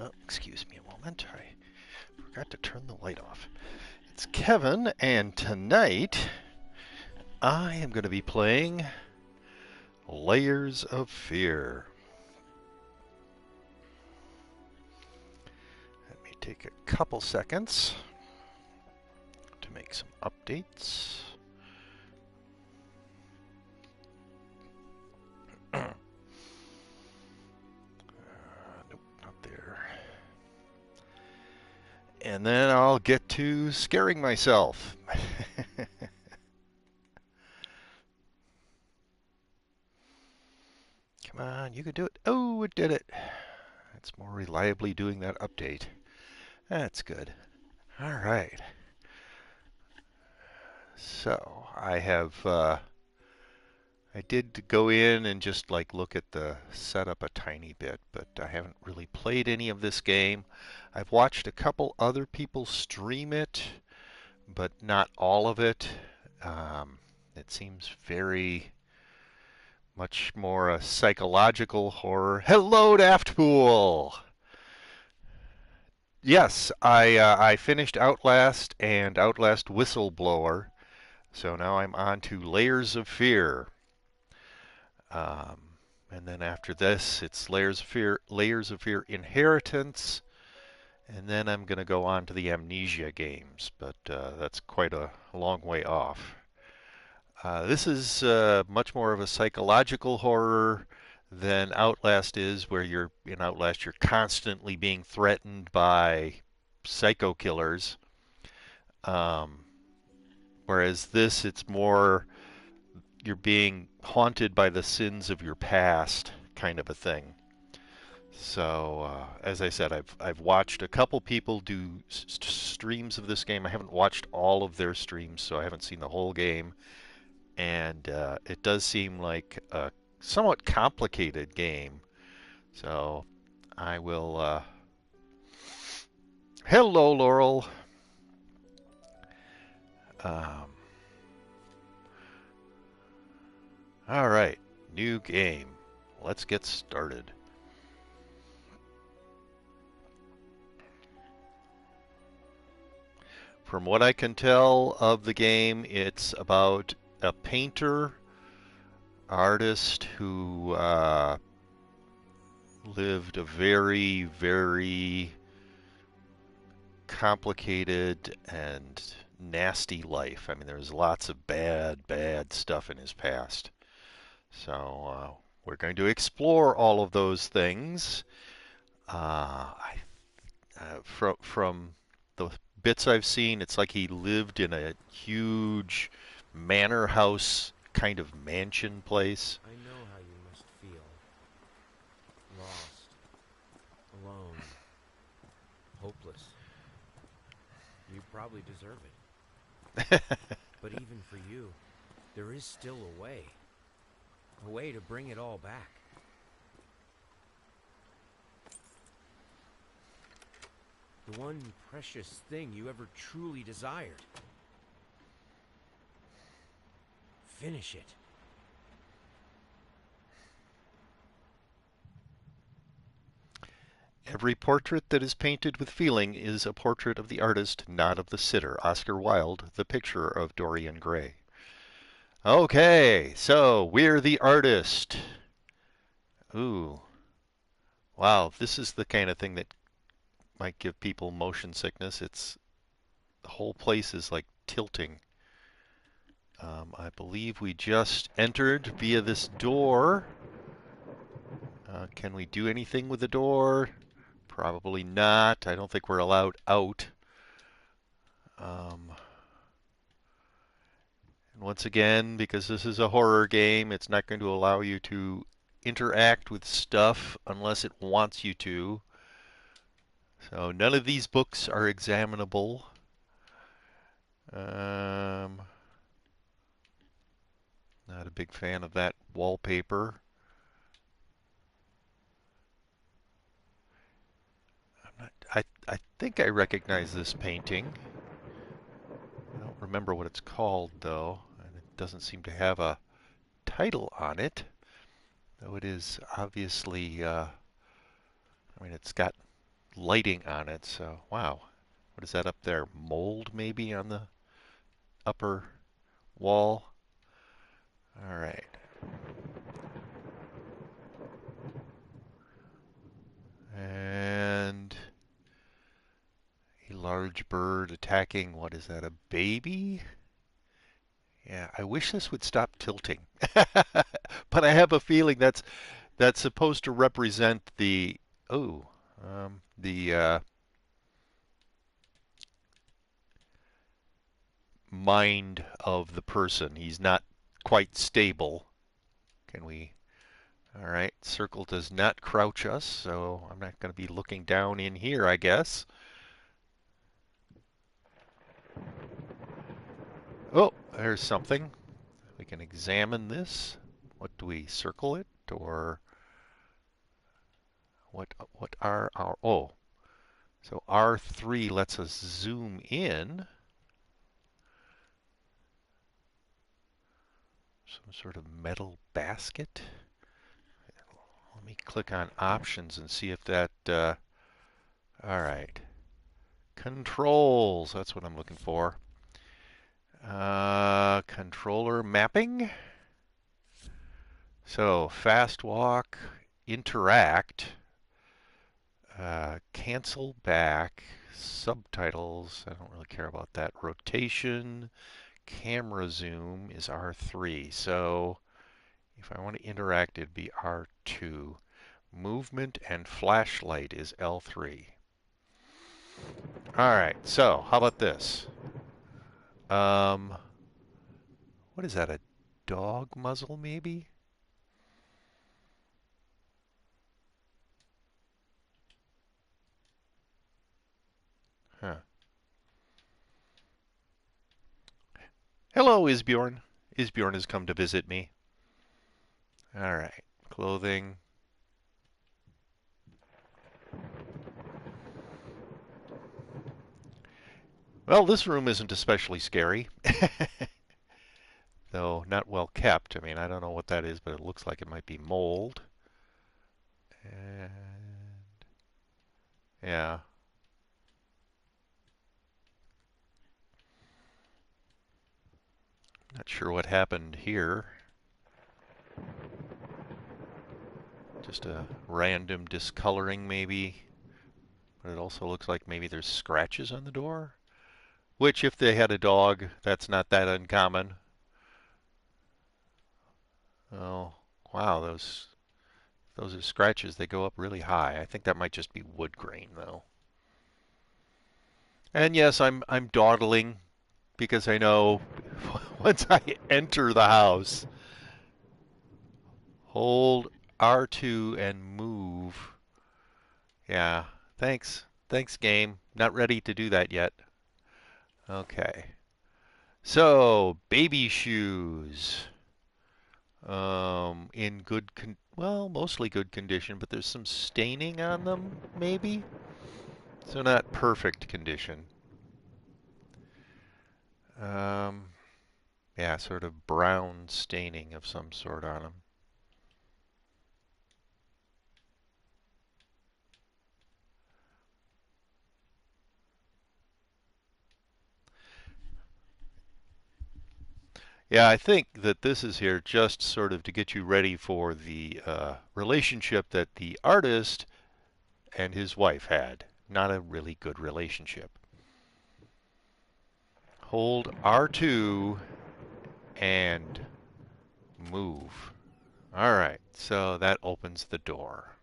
Oh, excuse me a moment. I forgot to turn the light off. It's Kevin, and tonight I am going to be playing Layers of Fear. Let me take a couple seconds to make some updates. Nope, not there. And then I'll get to scaring myself. Come on, you can do it. Oh, it did it. It's more reliably doing that update. That's good. All right. So I did go in and just like look at the setup a tiny bit, but I haven't really played any of this game. I've watched a couple other people stream it, but not all of it. It seems very much more a psychological horror. Hello, Daftpool! Yes, I finished Outlast and Outlast Whistleblower, so now I'm on to Layers of Fear. Um, and then after this, it's Layers of Fear Inheritance, and then I'm going to go on to the Amnesia games, but that's quite a long way off. This is much more of a psychological horror than Outlast is, where you're in Outlast you're constantly being threatened by psycho killers, um, whereas this it's more you're being haunted by the sins of your past, kind of a thing. So, as I said, I've watched a couple people do streams of this game. I haven't watched all of their streams, so I haven't seen the whole game. And it does seem like a somewhat complicated game. So, I will. Hello, Laurel. Um, all right, new game. Let's get started. From what I can tell of the game, it's about a painter, artist who lived a very, very complicated and nasty life. I mean, there's lots of bad, bad stuff in his past. So we're going to explore all of those things. From the bits I've seen, it's like he lived in a huge manor house kind of mansion place. I know how you must feel. Lost, alone, hopeless. You probably deserve it. But even for you, there is still a way. A way to bring it all back. The one precious thing you ever truly desired. Finish it. Every portrait that is painted with feeling is a portrait of the artist, not of the sitter. Oscar Wilde, The Picture of Dorian Gray. Okay, so we're the artist. Ooh, wow, this is the kind of thing that might give people motion sickness. It's the whole place is like tilting. I believe we just entered via this door. Can we do anything with the door? Probably not. I don't think we're allowed out. Um, and once again, because this is a horror game, it's not going to allow you to interact with stuff unless it wants you to. So none of these books are examinable. Um, Not a big fan of that wallpaper. I think I recognize this painting. I don't remember what it's called though, and it doesn't seem to have a title on it. Though it is obviously, I mean, it's got lighting on it. So, wow. What is that up there? Mold maybe on the upper wall? All right. And a large bird attacking, what is that, a baby? Yeah, I wish this would stop tilting. But I have a feeling that's supposed to represent the oh, the mind of the person. He's not quite stable. Can we? All right, circle does not crouch us, so I'm not going to be looking down in here, I guess. Oh, there's something. We can examine this. What do we circle it or what are our oh, so R3 lets us zoom in. Some sort of metal basket. Let me click on options and see if that all right. Controls, that's what I'm looking for. Controller mapping. So fast walk, interact, cancel back, subtitles. I don't really care about that. Rotation, camera zoom is R3. So if I want to interact, it'd be R2. Movement and flashlight is L3. All right. So how about this? Um, what is that? A dog muzzle, maybe? Huh. Hello, Isbjorn. Isbjorn has come to visit me. All right. Clothing. Well, this room isn't especially scary, though not well kept. I mean, I don't know what that is, but it looks like it might be mold. And yeah. Not sure what happened here. Just a random discoloring maybe. But it also looks like maybe there's scratches on the door. Which, if they had a dog, that's not that uncommon. Oh, wow, those are scratches. They go up really high. I think that might just be wood grain, though. And yes, I'm dawdling because I know once I enter the house, hold R2 and move. Yeah, thanks. Thanks, game. Not ready to do that yet. Okay. So, baby shoes. In well, mostly good condition, but there's some staining on them, maybe? So not perfect condition. Um, yeah, sort of brown staining of some sort on them. Yeah, I think that this is here just sort of to get you ready for the relationship that the artist and his wife had. Not a really good relationship. Hold R2 and move. All right, so that opens the door.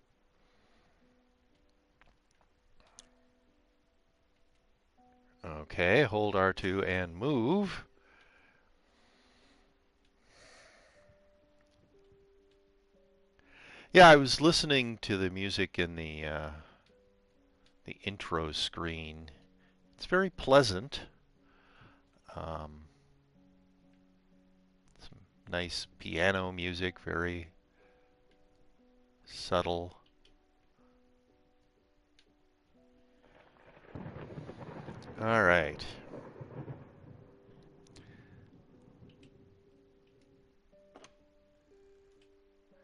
Okay, hold R2 and move. Yeah, I was listening to the music in the intro screen. It's very pleasant. Um, some nice piano music, very subtle. All right.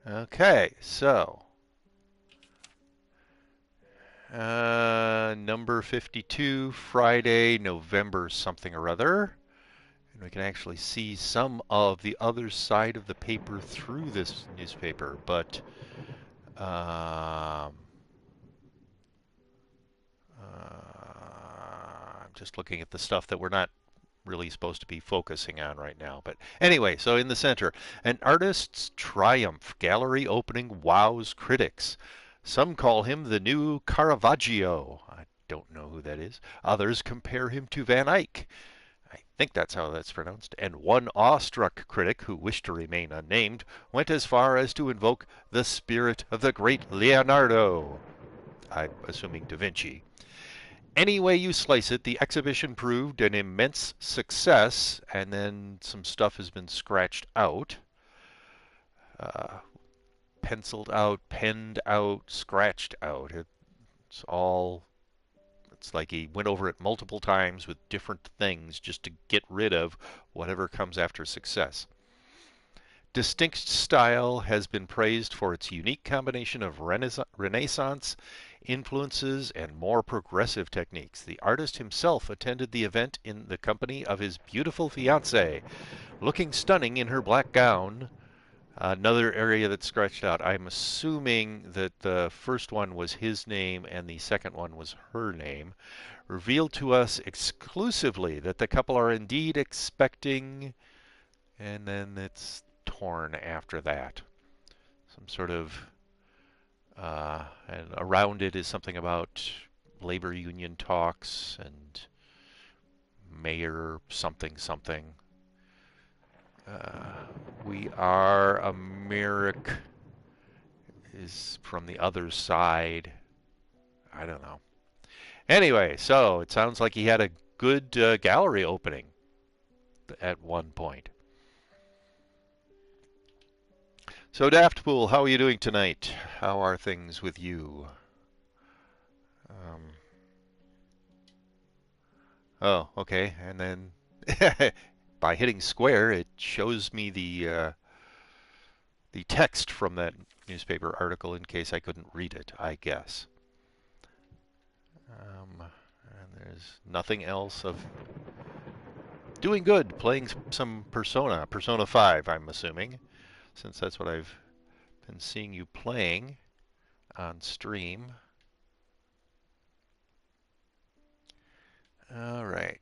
Okay, so number 52, Friday, November something or other. And we can actually see some of the other side of the paper through this newspaper, but I'm just looking at the stuff that we're not really supposed to be focusing on right now. But anyway, so in the center, an artist's triumph gallery opening wows critics. Some call him the new Caravaggio. I don't know who that is. Others compare him to Van Eyck. I think that's how that's pronounced. And one awestruck critic, who wished to remain unnamed, went as far as to invoke the spirit of the great Leonardo. I'm assuming Da Vinci. Any way you slice it, the exhibition proved an immense success, and then some stuff has been scratched out, uh, penciled out, penned out, scratched out. It's all, it's like he went over it multiple times with different things just to get rid of whatever comes after success. Distinct style has been praised for its unique combination of Renaissance influences and more progressive techniques. The artist himself attended the event in the company of his beautiful fiancée, looking stunning in her black gown. Another area that's scratched out. I'm assuming that the first one was his name and the second one was her name. Revealed to us exclusively that the couple are indeed expecting, and then it's torn after that. Some sort of, and around it is something about labor union talks and mayor something something. We are America is from the other side. I don't know. Anyway, so it sounds like he had a good gallery opening at one point. So, Daftpool, how are you doing tonight? How are things with you? Um, oh, okay. And then by hitting square, it shows me the text from that newspaper article in case I couldn't read it, I guess. And there's nothing else of doing good, playing some Persona 5, I'm assuming, since that's what I've been seeing you playing on stream. All right.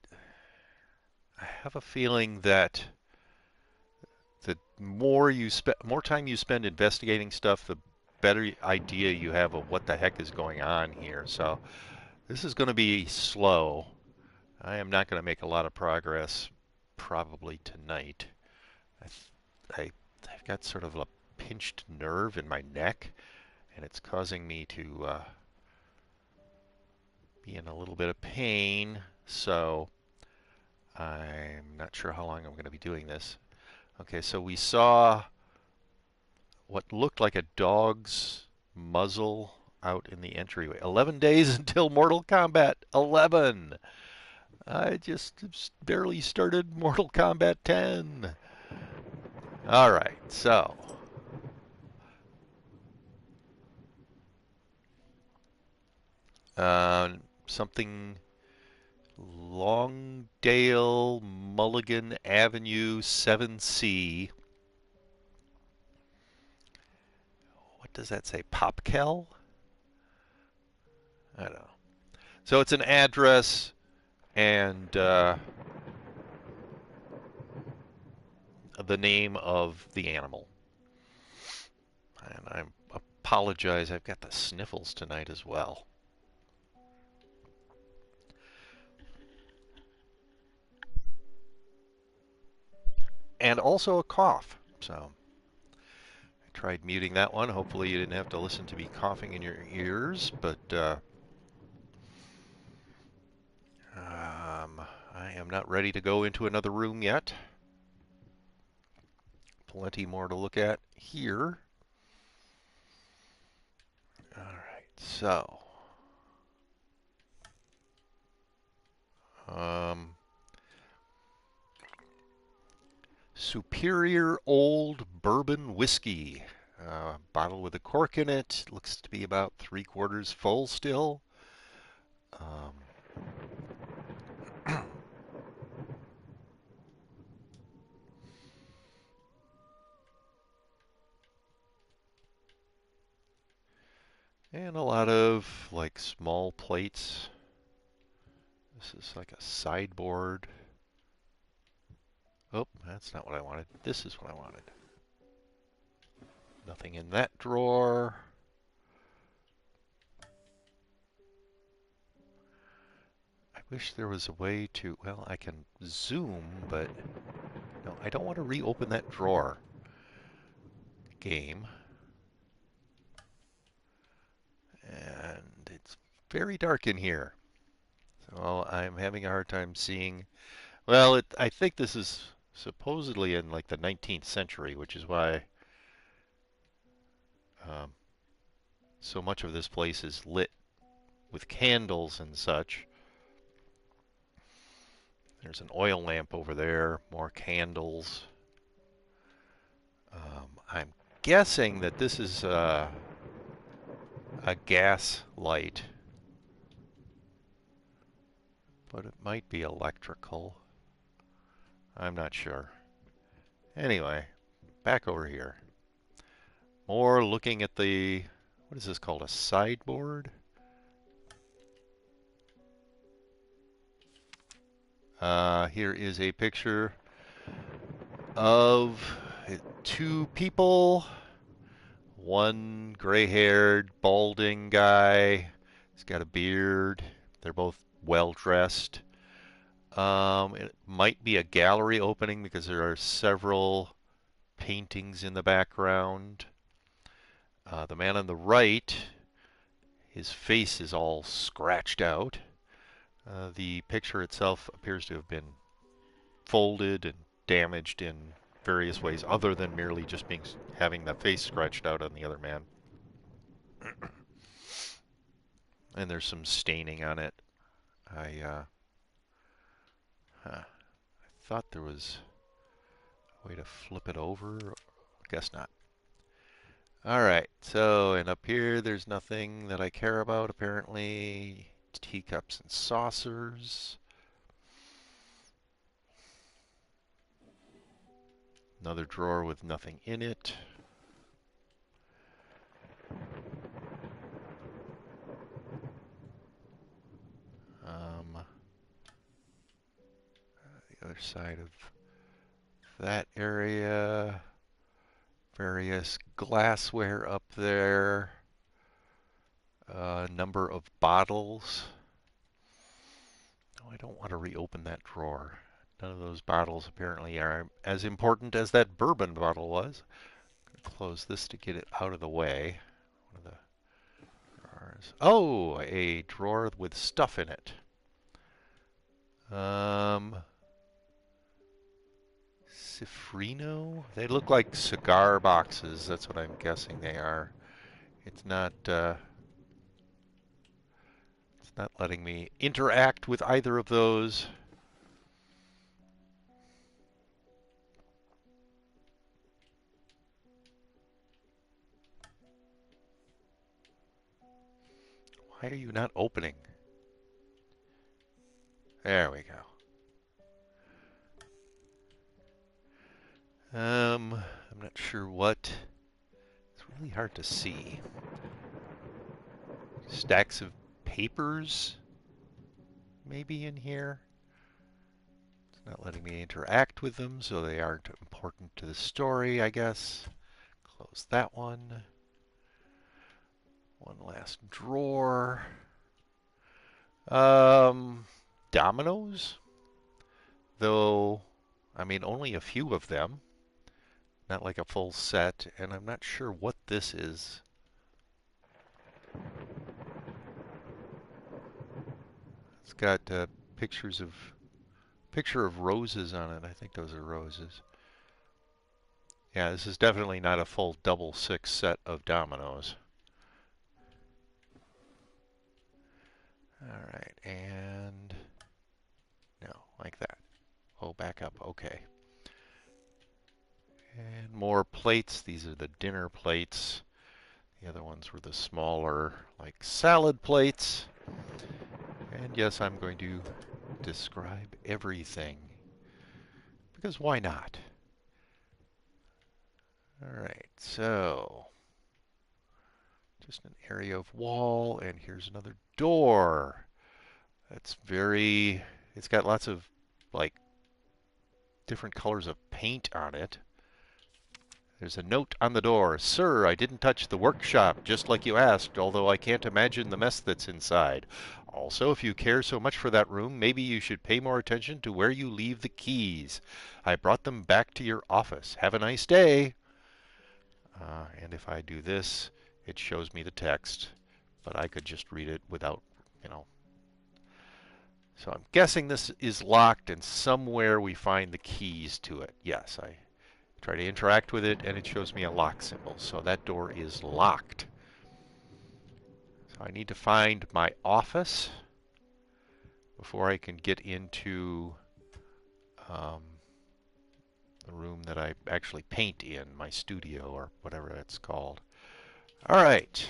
I have a feeling that the more time you spend investigating stuff, the better idea you have of what the heck is going on here. So this is going to be slow. I am not going to make a lot of progress probably tonight. I've got sort of a pinched nerve in my neck, and it's causing me to be in a little bit of pain. So I'm not sure how long I'm going to be doing this. Okay, so we saw what looked like a dog's muzzle out in the entryway. 11 days until Mortal Kombat 11. I just barely started Mortal Kombat 10. All right, so something Longdale Mulligan Avenue 7C. What does that say? Popkel? I don't know. So it's an address and the name of the animal. And I apologize, I've got the sniffles tonight as well. And also a cough. So I tried muting that one. Hopefully you didn't have to listen to me coughing in your ears, but I am not ready to go into another room yet. Plenty more to look at here. All right, so Superior Old Bourbon Whiskey. Bottle with a cork in it. Looks to be about 3/4 full still. Um, and a lot of like small plates. This is like a sideboard. Oh, that's not what I wanted. This is what I wanted. Nothing in that drawer. I wish there was a way to, well, I can zoom, but no, I don't want to reopen that drawer. Game. And it's very dark in here. So I'm having a hard time seeing. Well, I think this is supposedly in like the 19th century, which is why um, so much of this place is lit with candles and such. There's an oil lamp over there, more candles. I'm guessing that this is a gas light, but it might be electrical. I'm not sure. Anyway, back over here. More looking at the, what is this called, a sideboard? Here is a picture of two people. One gray-haired, balding guy. He's got a beard. They're both well-dressed. It might be a gallery opening because there are several paintings in the background. The man on the right, his face is all scratched out. The picture itself appears to have been folded and damaged in various ways other than merely just having the face scratched out on the other man. And there's some staining on it. I thought there was a way to flip it over. Guess not. Alright, so, and up here there's nothing that I care about apparently. Teacups and saucers. Another drawer with nothing in it. The other side of that area. Various glassware up there. A number of bottles. Oh, I don't want to reopen that drawer. None of those bottles apparently are as important as that bourbon bottle was. I'm going to close this to get it out of the way. One of the drawers. Oh, a drawer with stuff in it. Cifrino? They look like cigar boxes. That's what I'm guessing they are. It's not letting me interact with either of those. Why are you not opening? There we go. I'm not sure what. It's really hard to see. Stacks of papers maybe in here. It's not letting me interact with them, so they aren't important to the story, I guess. Close that one. One last drawer. Dominoes? Though, I mean, only a few of them. Not like a full set, and I'm not sure what this is. It's got picture of roses on it. I think those are roses. Yeah, this is definitely not a full double six set of dominoes. All right, and no, like that. Oh, back up. Okay. And more plates. These are the dinner plates. The other ones were the smaller, like salad plates. And yes, I'm going to describe everything. Because why not? Alright, so just an area of wall, and here's another door. It's got lots of like different colors of paint on it. There's a note on the door. Sir, I didn't touch the workshop, just like you asked, although I can't imagine the mess that's inside. Also, if you care so much for that room, maybe you should pay more attention to where you leave the keys. I brought them back to your office. Have a nice day. And if I do this, it shows me the text, but I could just read it without, you know. So I'm guessing this is locked, and somewhere we find the keys to it. Yes, I try to interact with it, and it shows me a lock symbol. So that door is locked. So I need to find my office before I can get into the room that I actually paint in, my studio or whatever it's called. All right.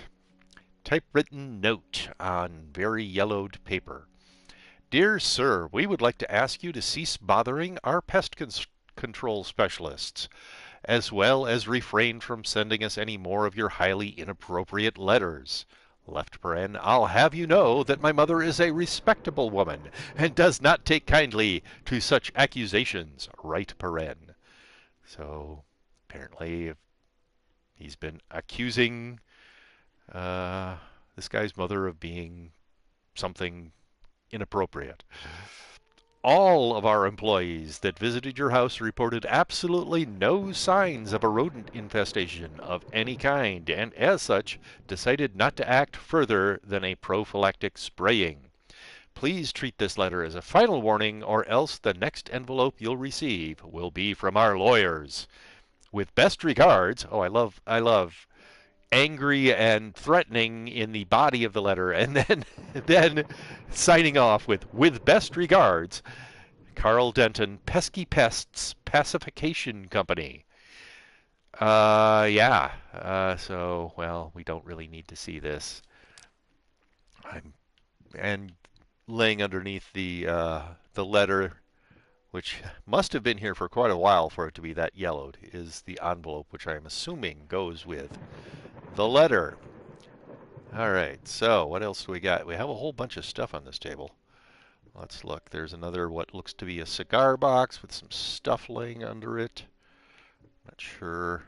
Typewritten note on very yellowed paper. Dear Sir, we would like to ask you to cease bothering our pest control specialists, as well as refrain from sending us any more of your highly inappropriate letters. Left paren, I'll have you know that my mother is a respectable woman and does not take kindly to such accusations. Right paren. So apparently he's been accusing this guy's mother of being something inappropriate. All of our employees that visited your house reported absolutely no signs of a rodent infestation of any kind, and as such, decided not to act further than a prophylactic spraying. Please treat this letter as a final warning, or else the next envelope you'll receive will be from our lawyers. With best regards, I love angry and threatening in the body of the letter, and then signing off with best regards, Carl Denton, Pesky Pests Pacification Company. Yeah. So, well, we don't really need to see this. And laying underneath the letter, which must have been here for quite a while for it to be that yellowed, is the envelope, which I am assuming goes with the letter. All right, so what else do we got? We have a whole bunch of stuff on this table. Let's look. There's another what looks to be a cigar box with some stuff laying under it. Not sure.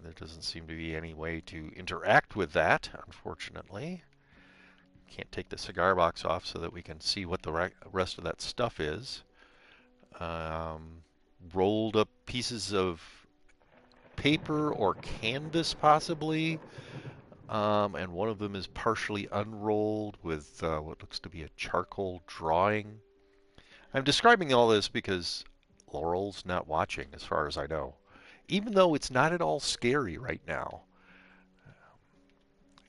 There doesn't seem to be any way to interact with that, unfortunately. Can't take the cigar box off so that we can see what the rest of that stuff is. Rolled up pieces of paper or canvas, possibly. And one of them is partially unrolled with what looks to be a charcoal drawing. I'm describing all this because Laurel's not watching, as far as I know, even though it's not at all scary right now.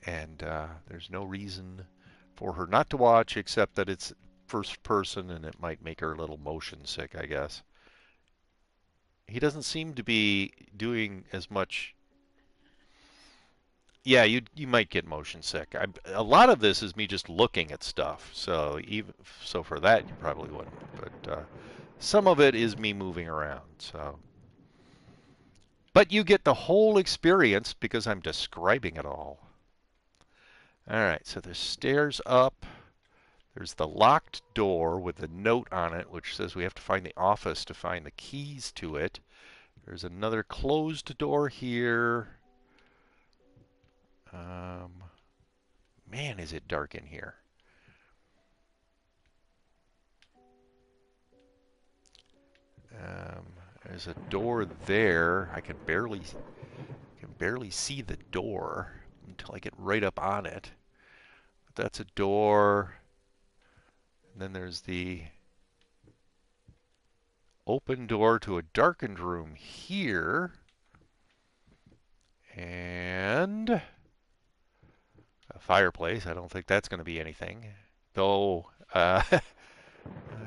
And there's no reason for her not to watch, except that it's first person and it might make her a little motion sick, I guess. He doesn't seem to be doing as much. Yeah, you might get motion sick. A lot of this is me just looking at stuff, so for that you probably wouldn't. But some of it is me moving around. So, but you get the whole experience because I'm describing it all. All right, so there's stairs up. There's the locked door with the note on it, which says we have to find the office to find the keys to it. There's another closed door here. Man, is it dark in here. There's a door there. I can barely see the door until I get right up on it. But that's a door. And then there's the open door to a darkened room here. And a fireplace. I don't think that's going to be anything. Though, I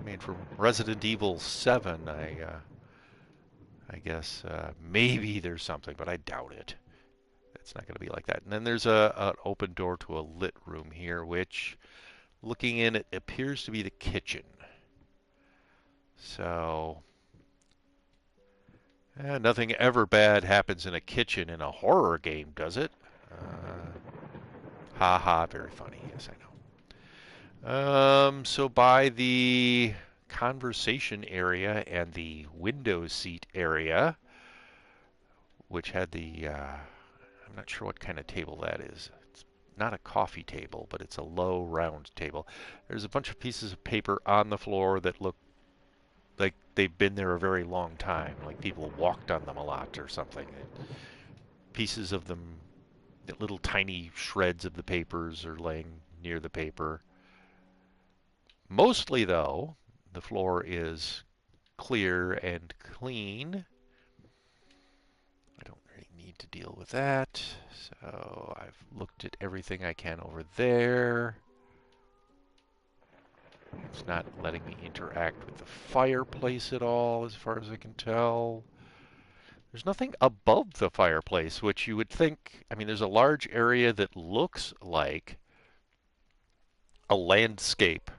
mean, from Resident Evil 7, I guess maybe there's something, but I doubt it. It's not going to be like that. And then there's an open door to a lit room here, which looking in, it appears to be the kitchen. So, nothing ever bad happens in a kitchen in a horror game, does it? Ha ha, very funny. Yes, I know. So by the conversation area and the window seat area, which had the, I'm not sure what kind of table that is. It's not a coffee table, but it's a low round table. There's a bunch of pieces of paper on the floor that look like they've been there a very long time, like people walked on them a lot or something. Pieces of them, little tiny shreds of the papers are laying near the paper. Mostly, though, the floor is clear and clean. I don't really need to deal with that. So I've looked at everything I can over there. It's not letting me interact with the fireplace at all, as far as I can tell. There's nothing above the fireplace, which you would think, I mean, there's a large area that looks like a landscape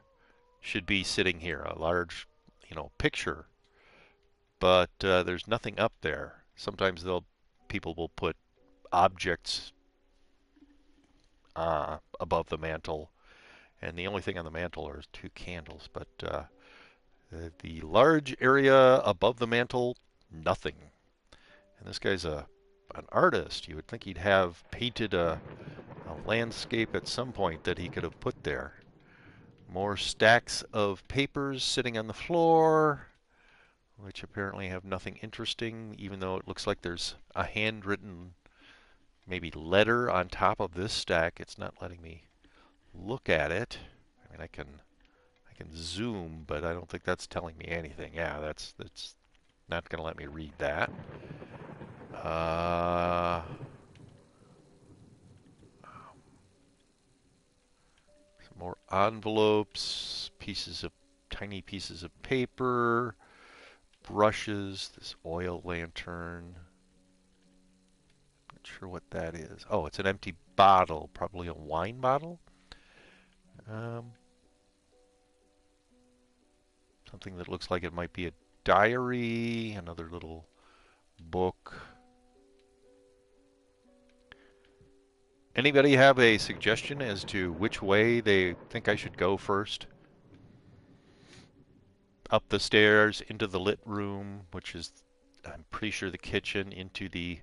should be sitting here, a large, picture, but there's nothing up there. Sometimes people will put objects above the mantle, and the only thing on the mantle are two candles, but the large area above the mantle, nothing. And this guy's an artist. You would think he'd have painted a landscape at some point that he could have put there. More stacks of papers sitting on the floor, which apparently have nothing interesting, even though it looks like there's a handwritten, maybe letter on top of this stack. It's not letting me look at it. I mean, I can zoom, but I don't think that's telling me anything. Yeah, that's not going to let me read that. Some more envelopes, tiny pieces of paper, brushes, this oil lantern. Not sure what that is. Oh, it's an empty bottle, probably a wine bottle. Something that looks like it might be a diary, another little book. Anybody have a suggestion as to which way they think I should go first? Up the stairs, into the lit room, which is, I'm pretty sure, the kitchen, into the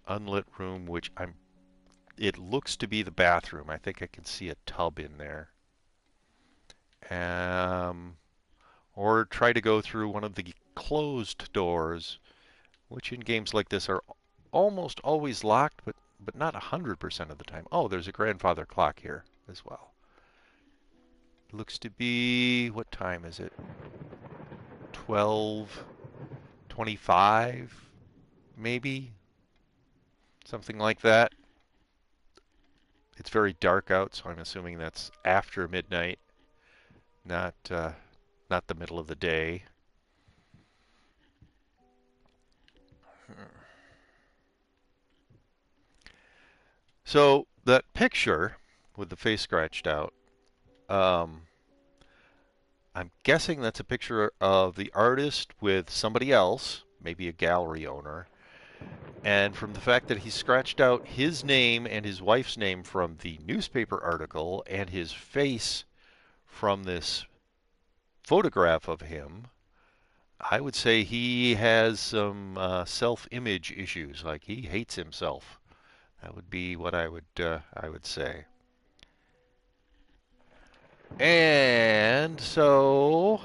unlit room, which it looks to be the bathroom. I think I can see a tub in there. Or try to go through one of the closed doors, which in games like this are almost always locked, but not 100% of the time. Oh, there's a grandfather clock here as well. Looks to be, what time is it? 12:25, maybe? Something like that. It's very dark out, so I'm assuming that's after midnight, not the middle of the day. So that picture with the face scratched out, I'm guessing that's a picture of the artist with somebody else, maybe a gallery owner. And from the fact that he scratched out his name and his wife's name from the newspaper article and his face from this photograph of him, I would say he has some self-image issues, like he hates himself. That would be what I would say. And so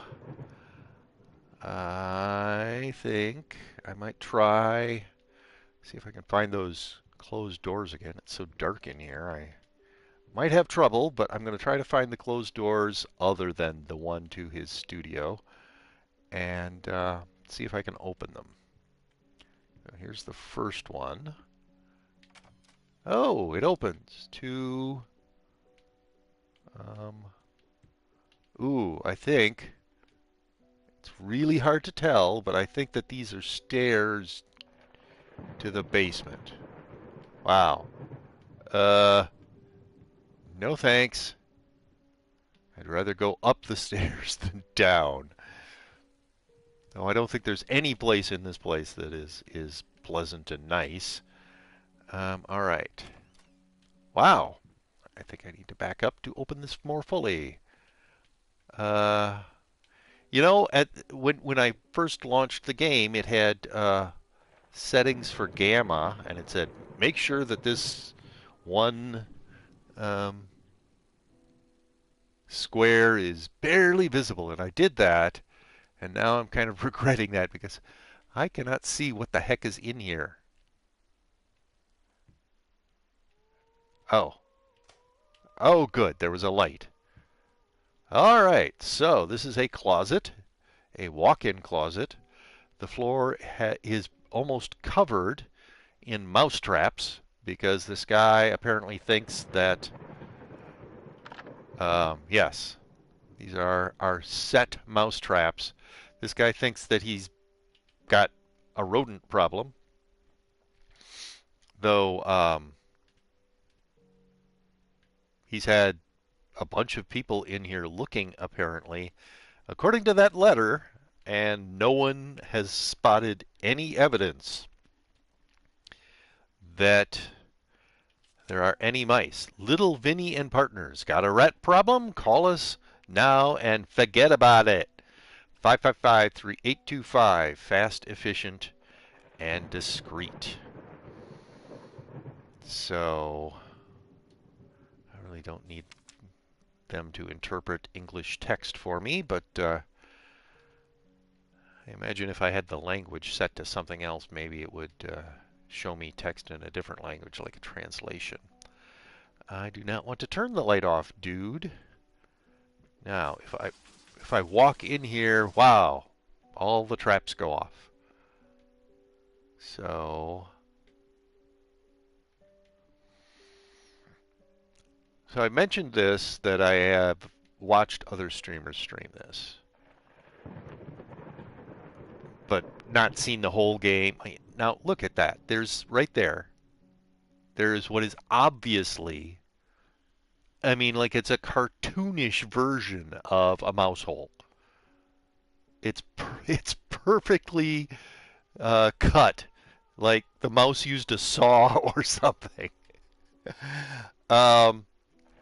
I think I might try, see if I can find those closed doors again. It's so dark in here. I might have trouble, but I'm going to try to find the closed doors other than the one to his studio and see if I can open them. So here's the first one. Oh, it opens to, I think, it's really hard to tell, but I think that these are stairs to the basement. Wow. No thanks. I'd rather go up the stairs than down. Though I don't think there's any place in this place that is pleasant and nice. All right. Wow. I think I need to back up to open this more fully. Uh, when I first launched the game, it had settings for gamma, and it said make sure that this one um, square is barely visible, and I did that, and now I'm kind of regretting that because I cannot see what the heck is in here. Oh, oh, good, there was a light. All right, so this is a closet, a walk-in closet. The floor is almost covered in mouse traps because this guy apparently thinks that, yes, these are set mouse traps. This guy thinks that he's got a rodent problem, though he's had a bunch of people in here looking, apparently, according to that letter, and no one has spotted any evidence that there are any mice. Little Vinny and Partners. Got a rat problem? Call us now and forget about it. 555-3825. Fast, efficient, and discreet. So, I really don't need them to interpret English text for me, but I imagine if I had the language set to something else, maybe it would show me text in a different language, like a translation. I do not want to turn the light off, dude. Now, if I walk in here, wow, all the traps go off. So I mentioned this, that I have watched other streamers stream this, but not seen the whole game. Now, look at that. There's right there. There's what is obviously, I mean, like it's a cartoonish version of a mouse hole. It's perfectly cut, like the mouse used a saw or something. Um,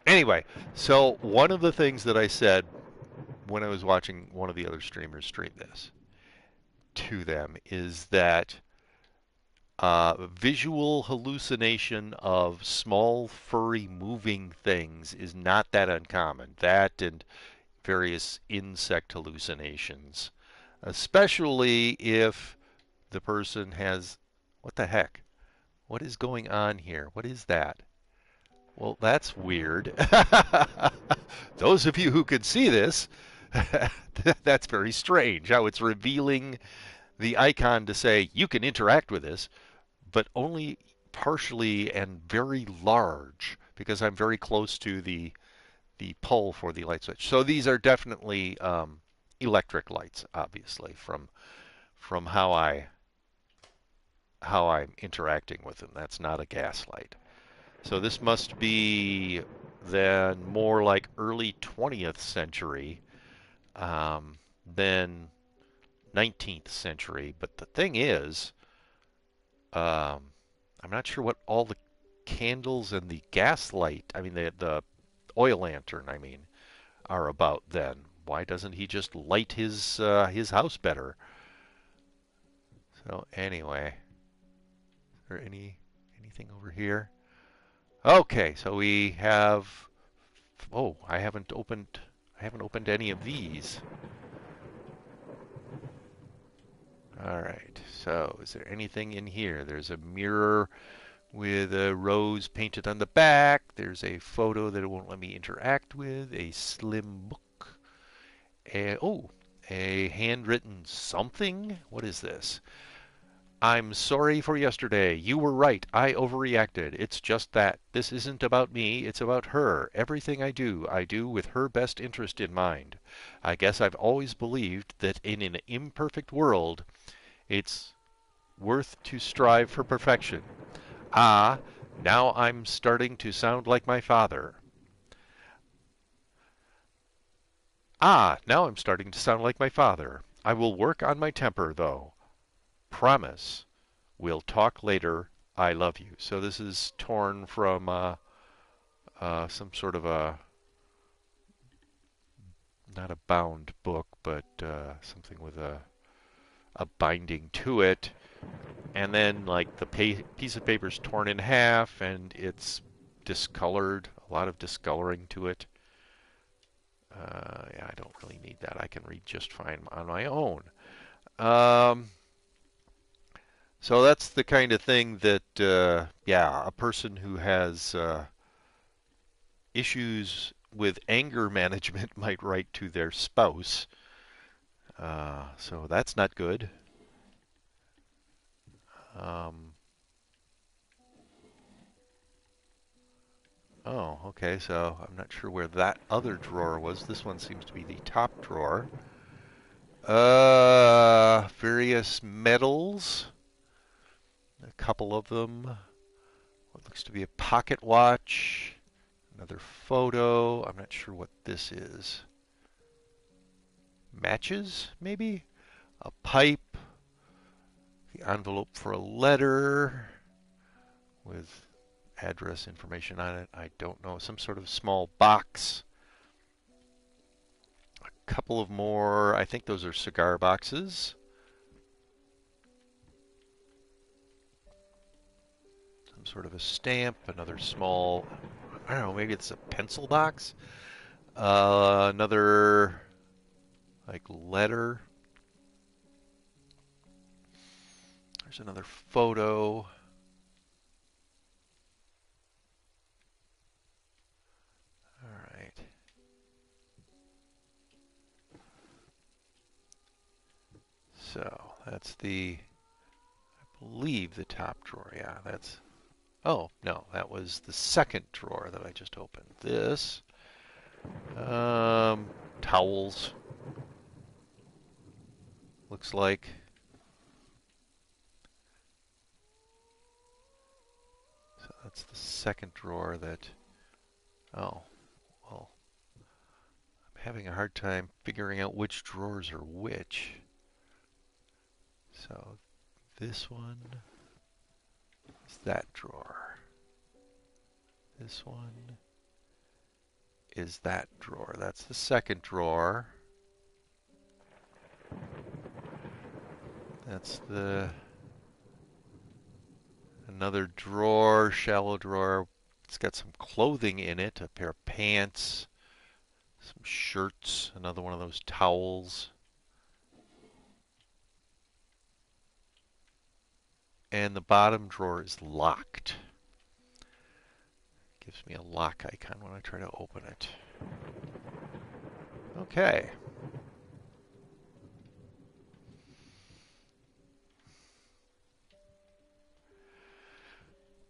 anyway, so one of the things that I said when I was watching one of the other streamers stream this to them is that visual hallucination of small, furry, moving things is not that uncommon. That and various insect hallucinations, especially if the person has. What the heck? What is going on here? What is that? Well, that's weird. Those of you who can see this, that's very strange how it's revealing the icon to say you can interact with this, but only partially and very large because I'm very close to the pull for the light switch. So these are definitely electric lights, obviously, from how I'm interacting with them. That's not a gas light. So this must be then more like early 20th century than 19th century. But the thing is, I'm not sure what all the candles and the gas light, I mean the oil lantern, I mean, are about then. Why doesn't he just light his house better? So anyway, is there anything over here? Okay, so we have. Oh, I haven't opened any of these. All right. So, is there anything in here? There's a mirror with a rose painted on the back. There's a photo that it won't let me interact with. A slim book. A handwritten something. What is this? I'm sorry for yesterday. You were right. I overreacted. It's just that. This isn't about me. It's about her. Everything I do with her best interest in mind. I guess I've always believed that in an imperfect world, it's worth to strive for perfection. Ah, now I'm starting to sound like my father. Ah, now I'm starting to sound like my father. I will work on my temper, though. Promise. We'll talk later. I love you. So this is torn from some sort of a, not a bound book, but something with a binding to it. And then, like, the piece of paper's torn in half and it's discolored, a lot of discoloring to it. Yeah, I don't really need that. I can read just fine on my own. Um, so that's the kind of thing that, yeah, a person who has issues with anger management might write to their spouse. So that's not good. Um, oh, okay, so I'm not sure where that other drawer was. This one seems to be the top drawer. Various medals, a couple of them. What looks to be a pocket watch, another photo. I'm not sure what this is. Matches, maybe? A pipe, the envelope for a letter with address information on it. I don't know. Some sort of small box. A couple of more. I think those are cigar boxes. Some sort of a stamp. Another small, I don't know, maybe it's a pencil box. Another, like, letter. There's another photo. All right. So that's the, I believe, the top drawer. Yeah, that's, oh, no, that was the second drawer that I just opened. This, um, towels, looks like. So that's the second drawer that, oh, well, I'm having a hard time figuring out which drawers are which. So this one is that drawer. This one is that drawer. That's the second drawer. That's the another drawer, shallow drawer. It's got some clothing in it, a pair of pants, some shirts, another one of those towels. And the bottom drawer is locked. Gives me a lock icon when I try to open it. Okay.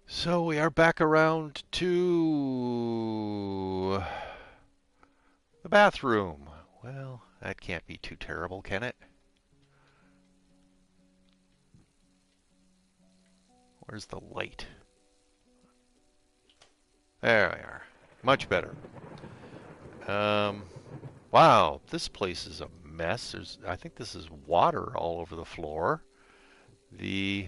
So we are back around to the bathroom. Well, that can't be too terrible, can it? Where's the light? There we are. Much better. Um, wow, this place is a mess. I think this is water all over the floor. The,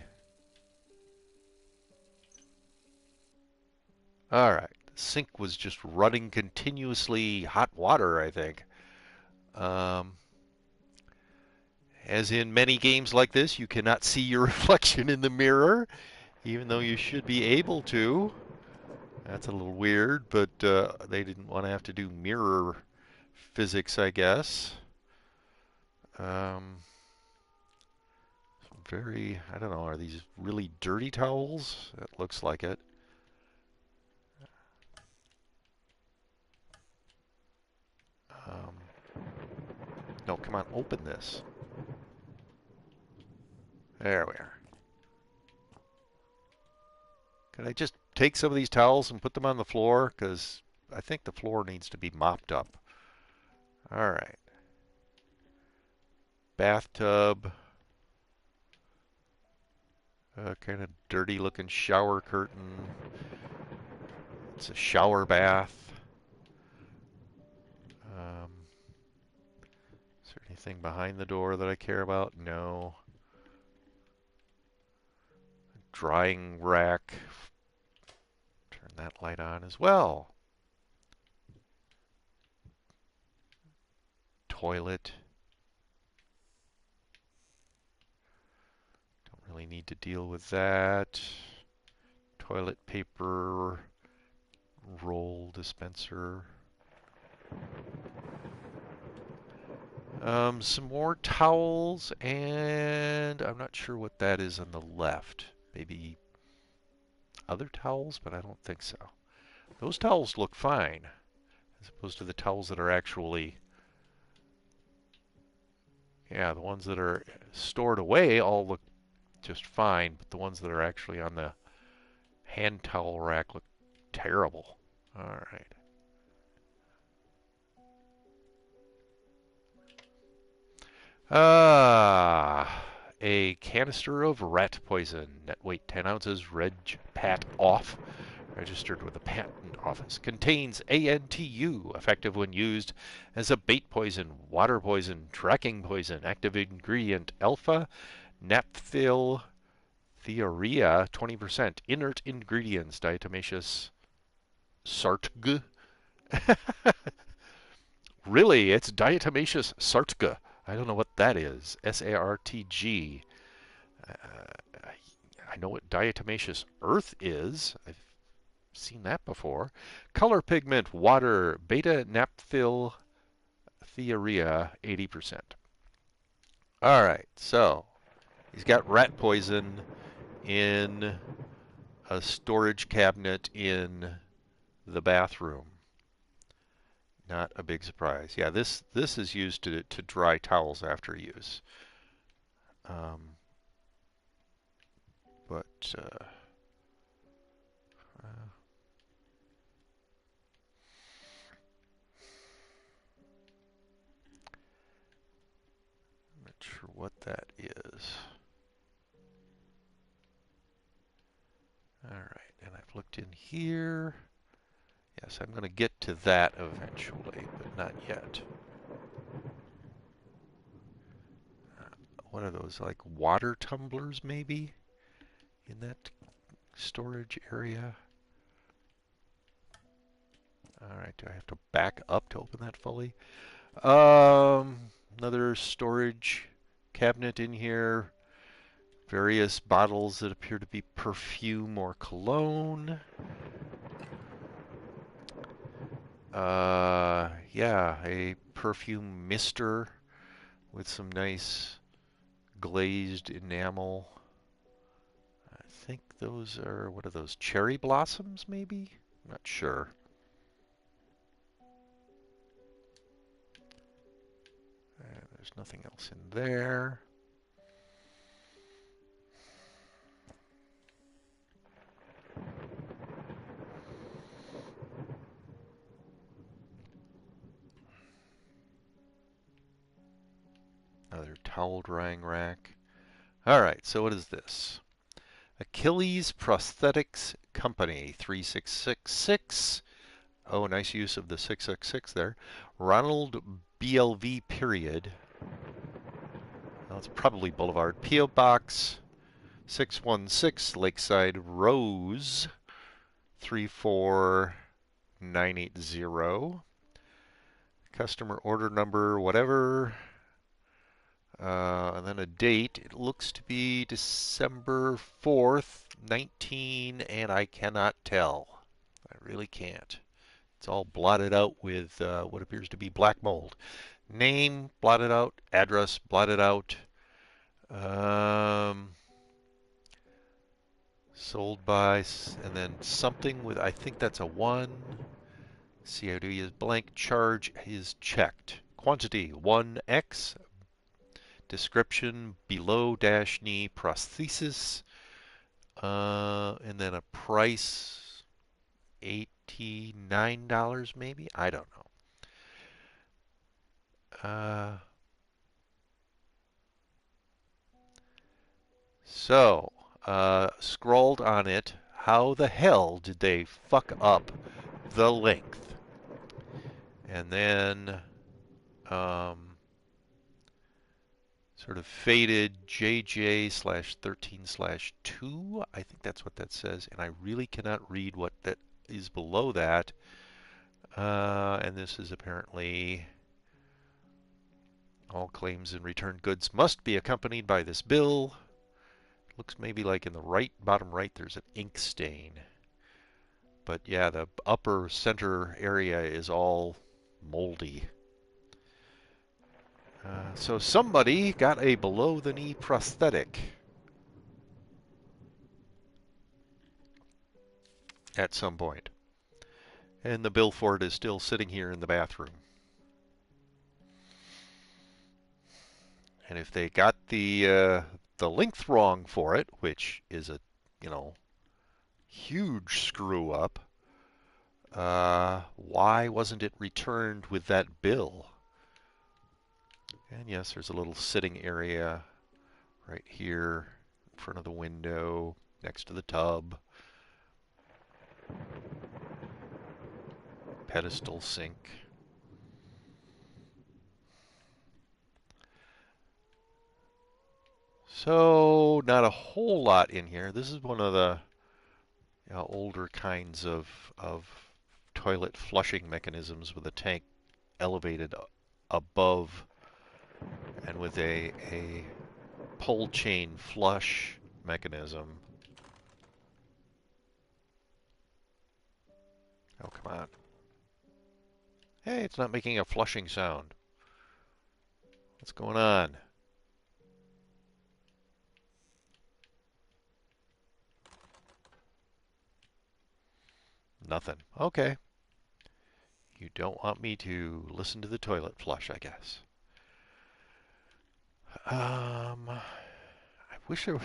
all right, the sink was just running continuously hot water, I think. Um, as in many games like this, you cannot see your reflection in the mirror, even though you should be able to. That's a little weird, but they didn't want to have to do mirror physics, I guess. Um, very, I don't know, are these really dirty towels? It looks like it. Um, no, come on, open this. There we are. Could I just take some of these towels and put them on the floor? Because I think the floor needs to be mopped up. All right. Bathtub. Kind of dirty looking shower curtain. It's a shower bath. Um, Anything behind the door that I care about? No. Drying rack. Turn that light on as well. Toilet. Don't really need to deal with that. Toilet paper. Roll dispenser. Some more towels, and I'm not sure what that is on the left. Maybe other towels, but I don't think so. Those towels look fine, as opposed to the towels that are actually, yeah, the ones that are stored away all look just fine, but the ones that are actually on the hand towel rack look terrible. All right. A canister of rat poison. Net weight 10 ounces. Reg Pat off. Registered with the Patent Office. Contains ANTU. Effective when used as a bait poison, water poison, tracking poison. Active ingredient alpha naphthyltheoria 20%. Inert ingredients diatomaceous sartg. Really, it's diatomaceous sartg. I don't know what that is. SARTG. I know what diatomaceous earth is. I've seen that before. Color pigment, water, beta naphthyltheoria, 80%. All right, so he's got rat poison in a storage cabinet in the bathroom. Not a big surprise. Yeah, this is used to dry towels after use. But I'm not sure what that is. All right, and I've looked in here. Yes, I'm going to get to that eventually, but not yet. What are those, like water tumblers maybe in that storage area? All right, do I have to back up to open that fully? Another storage cabinet in here. Various bottles that appear to be perfume or cologne. Yeah, a perfume mister with some nice glazed enamel. I think those are, what are those, cherry blossoms maybe? I'm not sure. There's nothing else in there. Another towel drying rack. All right, so what is this? Achilles Prosthetics Company 3666. Oh, nice use of the 666 there. Ronald BLV period. Well, it's probably Boulevard. P.O. Box 616 Lakeside Rose 34980. Customer order number, whatever. And then a date. It looks to be December 4th, 19, and I cannot tell. I really can't. It's all blotted out with what appears to be black mold. Name blotted out, address blotted out. Sold by, and then something with, I think that's a 1. COD is blank. Charge is checked. Quantity 1x. Description below dash knee prosthesis. And then a price $89 maybe? I don't know. Scrolled on it, how the hell did they fuck up the length? And then sort of faded JJ/13/2. I think that's what that says, and I really cannot read what that is below that. And this is apparently all claims and returned goods must be accompanied by this bill. Looks maybe like in the bottom right there's an ink stain. But yeah, the upper center area is all moldy. So somebody got a below-the-knee prosthetic at some point. And the bill for it is still sitting here in the bathroom. And if they got the length wrong for it, which is a, huge screw up, why wasn't it returned with that bill? And yes, there's a little sitting area right here in front of the window next to the tub. Pedestal sink. So not a whole lot in here. This is one of the older kinds of toilet flushing mechanisms with a tank elevated above and with a pull chain flush mechanism. Oh, come on. Hey, it's not making a flushing sound. What's going on? Nothing. Okay. You don't want me to listen to the toilet flush, I guess. I wish there.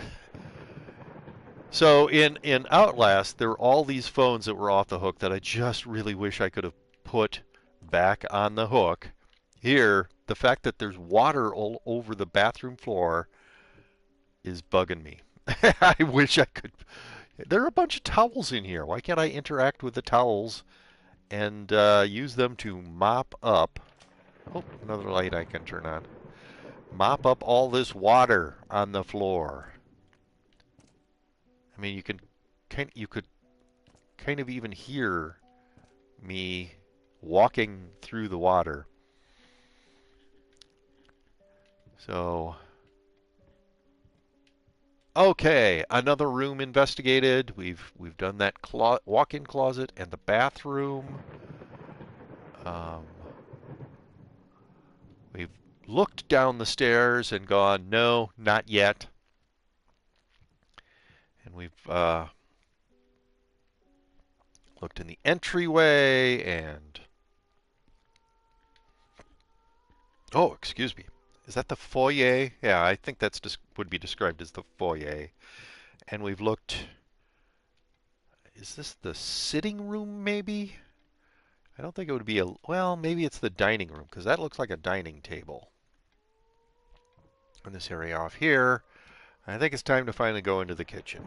So in Outlast, there were all these phones that were off the hook that I just really wish I could have put back on the hook. Here, the fact that there's water all over the bathroom floor is bugging me. I wish I could. There are a bunch of towels in here. Why can't I interact with the towels and use them to mop up? Oh, another light I can turn on. Mop up all this water on the floor. I mean, you could kind of even hear me walking through the water. So, okay, another room investigated. We've done that walk-in closet and the bathroom. We've looked down the stairs and gone, no, not yet. And we've looked in the entryway and... Oh, excuse me. Is that the foyer? Yeah, I think that's would be described as the foyer. And we've looked... Is this the sitting room, maybe? I don't think it would be a... Well, maybe it's the dining room, because that looks like a dining table. And this area off here, I think it's time to finally go into the kitchen.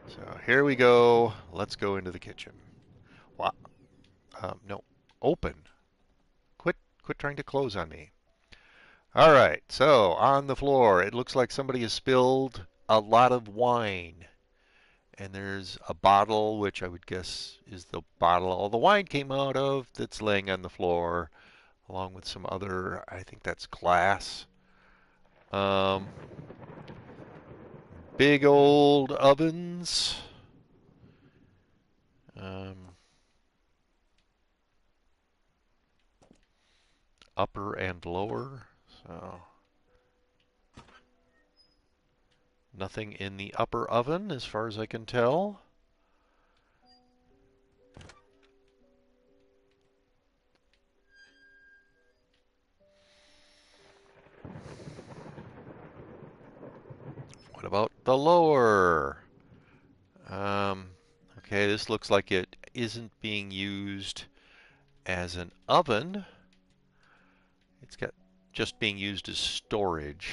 So here we go. Let's go into the kitchen. Wow. No. Open. Quit trying to close on me. All right. So on the floor, it looks like somebody has spilled a lot of wine. And there's a bottle, which I would guess is the bottle all the wine came out of, that's laying on the floor, along with some other, I think that's glass. Big old ovens. Upper and lower. So nothing in the upper oven as far as I can tell. What about the lower? Okay, this looks like it isn't being used as an oven. It's got just being used as storage.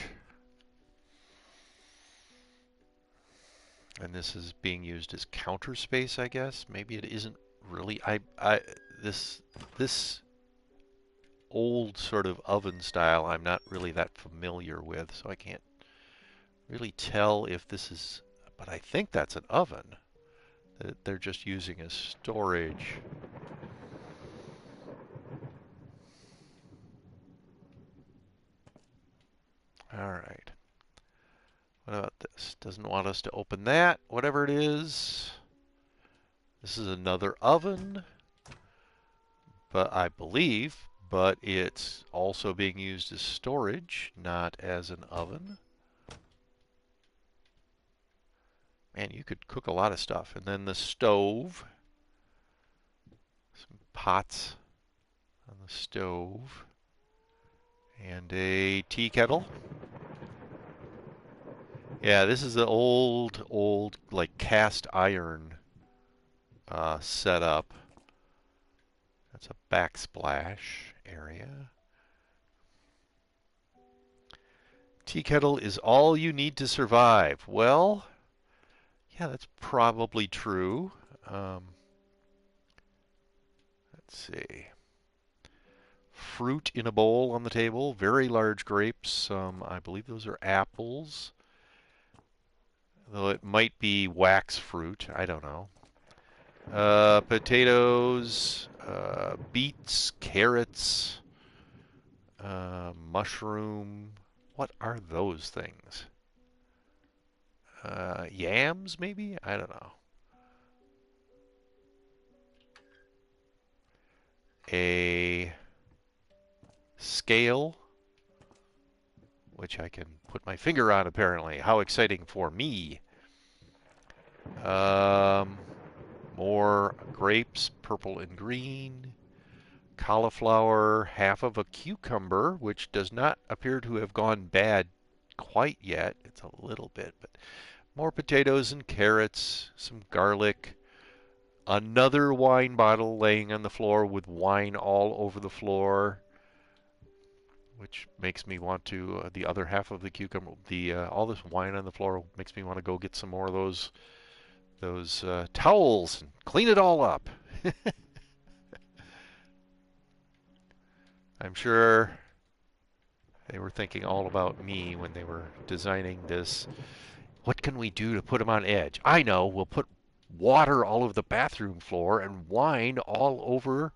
And this is being used as counter space, I guess. Maybe it isn't really. This old sort of oven style I'm not really that familiar with, so I can't really tell if this is, but I think that's an oven that they're just using as storage. All right. What about this? Doesn't want us to open that, whatever it is. This is another oven, but I believe, but it's also being used as storage, not as an oven. Man, you could cook a lot of stuff. And then the stove. Some pots on the stove. And a tea kettle. Yeah, this is the old, like cast iron setup. That's a backsplash area. Tea kettle is all you need to survive. Well, yeah, that's probably true. Let's see. Fruit in a bowl on the table. Very large grapes. I believe those are apples. Though it might be wax fruit. I don't know. Potatoes, beets, carrots, mushroom. What are those things? Yams, maybe? I don't know. A scale, which I can put my finger on apparently. How exciting for me. More grapes, purple and green. Cauliflower, half of a cucumber, which does not appear to have gone bad quite yet. It's a little bit, but more potatoes and carrots, some garlic, another wine bottle laying on the floor with wine all over the floor, which makes me want to, the other half of the cucumber, all this wine on the floor makes me want to go get some more of those towels and clean it all up. I'm sure they were thinking all about me when they were designing this. What can we do to put them on edge? I know, we'll put water all over the bathroom floor and wine all over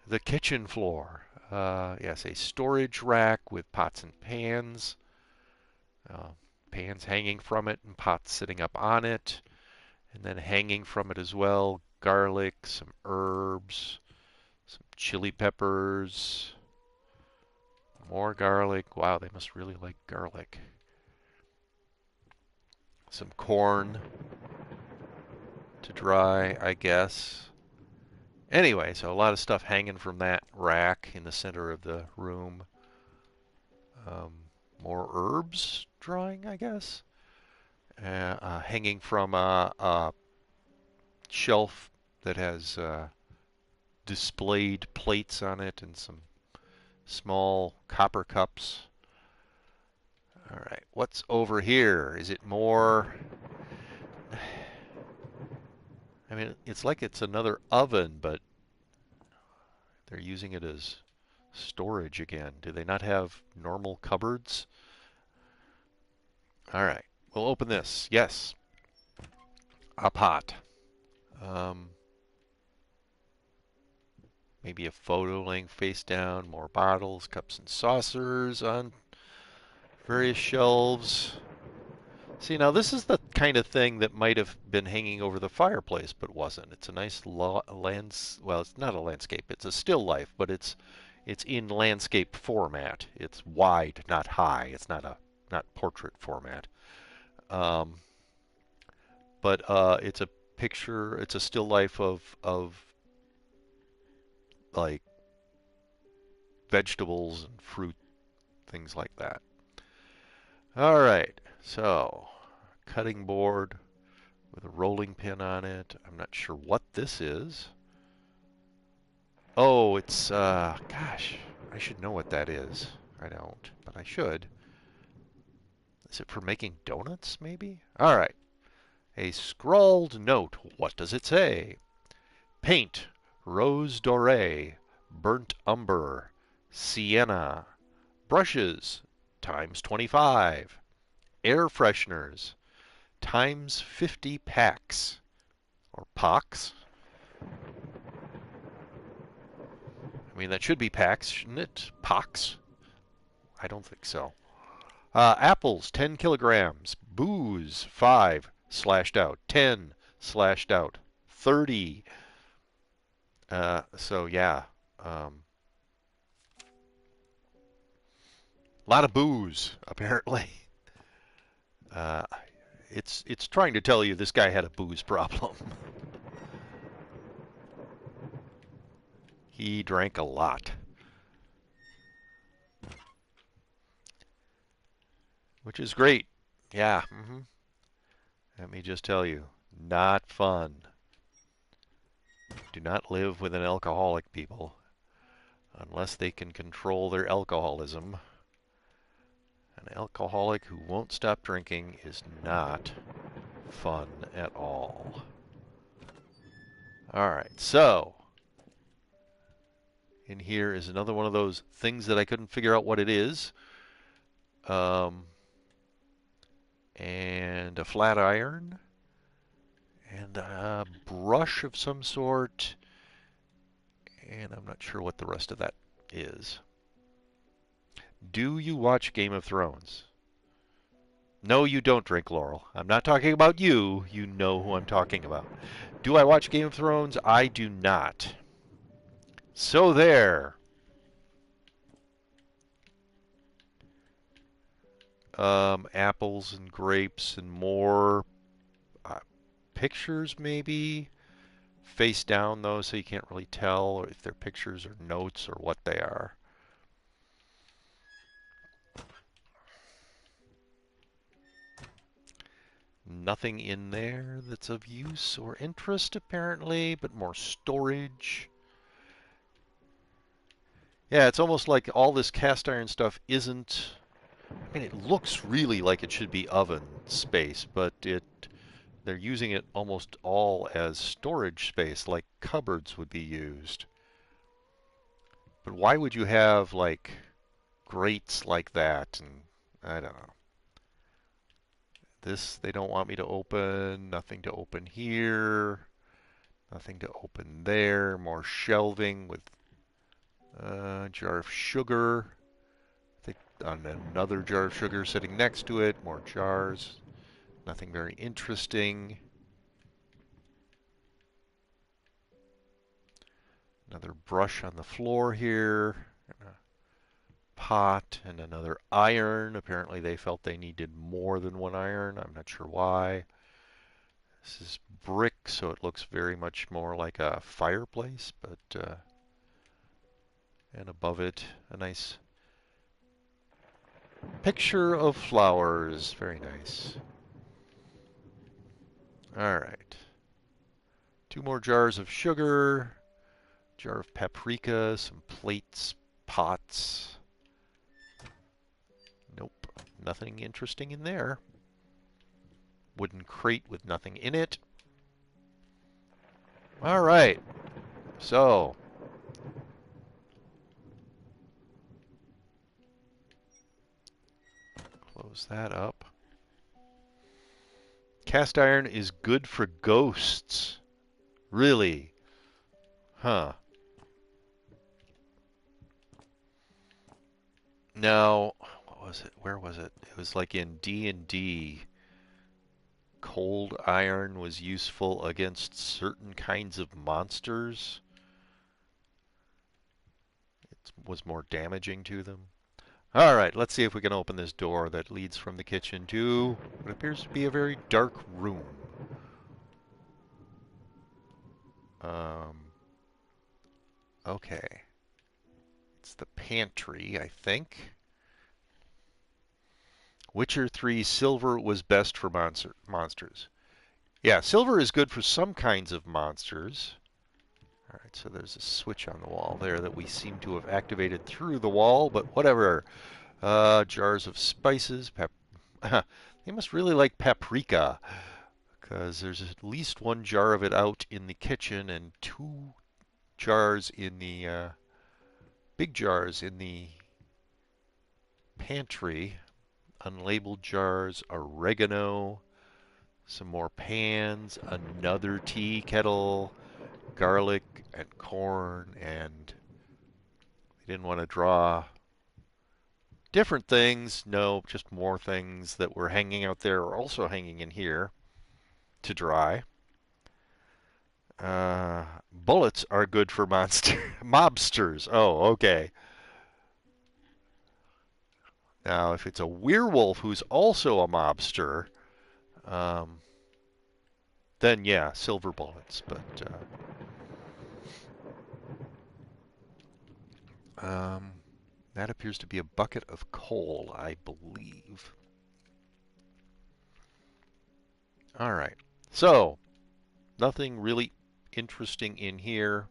the kitchen floor. Yes, a storage rack with pots and pans. Pans hanging from it and pots sitting up on it. And then hanging from it as well, garlic, some herbs, some chili peppers, more garlic. Wow, they must really like garlic. Some corn to dry, I guess. Anyway, so a lot of stuff hanging from that rack in the center of the room. More herbs drying, I guess. Hanging from a shelf that has displayed plates on it and some small copper cups. All right, what's over here? Is it more? I mean, it's like it's another oven, but they're using it as storage again. Do they not have normal cupboards? All right, we'll open this. Yes, a pot. Maybe a photo laying face down, more bottles, cups and saucers on various shelves. See, now this is the kind of thing that might have been hanging over the fireplace, but wasn't. It's a nice well, it's not a landscape. It's a still life, but it's in landscape format. It's wide, not high. It's not portrait format. But it's a picture. It's a still life of like vegetables and fruit, things like that. All right, so cutting board with a rolling pin on it. I'm not sure what this is. Oh, it's, gosh, I should know what that is. I don't, but I should. Is it for making donuts, maybe? All right. A scrawled note. What does it say? Paint, rose doré, burnt umber, sienna. Brushes times 25. Air fresheners times 50 packs. Or packs. I mean, that should be packs, shouldn't it? Packs? I don't think so. Apples, 10 kilograms. Booze, 5 slashed out. 10 slashed out. 30. So, yeah. A lot of booze, apparently. Uh, it's trying to tell you this guy had a booze problem. He drank a lot. Which is great. Yeah. Let me just tell you, not fun. Do not live with an alcoholic, people, unless they can control their alcoholism. An alcoholic who won't stop drinking is not fun at all. Alright, so in here is another one of those things that I couldn't figure out what it is. And a flat iron. And a brush of some sort. And I'm not sure what the rest of that is. Do you watch Game of Thrones? No, you don't drink Laurel. I'm not talking about you. You know who I'm talking about. Do I watch Game of Thrones? I do not. So there. Apples and grapes and more pictures, maybe. Face down, though, so you can't really tell if they're pictures or notes or what they are. Nothing in there that's of use or interest, apparently, but more storage. Yeah, it's almost like all this cast iron stuff isn't... I mean, it looks really like it should be oven space, but they're using it almost all as storage space, like cupboards would be used. But why would you have, like, grates like that? And I don't know. This they don't want me to open. Nothing to open here. Nothing to open there. More shelving with a jar of sugar. I think on another jar of sugar sitting next to it. More jars. Nothing very interesting. Another brush on the floor here. And a pot and another iron. Apparently they felt they needed more than one iron. I'm not sure why. This is brick, so it looks very much more like a fireplace, but and above it a nice picture of flowers. Very nice. All right. 2 more jars of sugar, jar of paprika, some plates, pots. Nope, nothing interesting in there. Wooden crate with nothing in it. All right. So, close that up. Cast iron is good for ghosts. Really? Huh. Now, what was it? Where was it? It was like in D&D. Cold iron was useful against certain kinds of monsters. It was more damaging to them. All right, let's see if we can open this door that leads from the kitchen to what appears to be a very dark room. Okay. It's the pantry, I think. Witcher 3 silver was best for monsters. Yeah, silver is good for some kinds of monsters. All right, so there's a switch on the wall there that we seem to have activated through the wall, but whatever. Jars of spices. They must really like paprika, because there's at least 1 jar of it out in the kitchen and 2 jars in the big jars in the pantry. Unlabeled jars, oregano, some more pans, another tea kettle, garlic and corn, and we didn't want to draw different things. No, just more things that were hanging out there are also hanging in here to dry. Bullets are good for mobsters. Oh, okay. Now, if it's a werewolf who's also a mobster, um, then yeah, silver bullets. But that appears to be a bucket of coal, I believe. All right. So, nothing really interesting in here.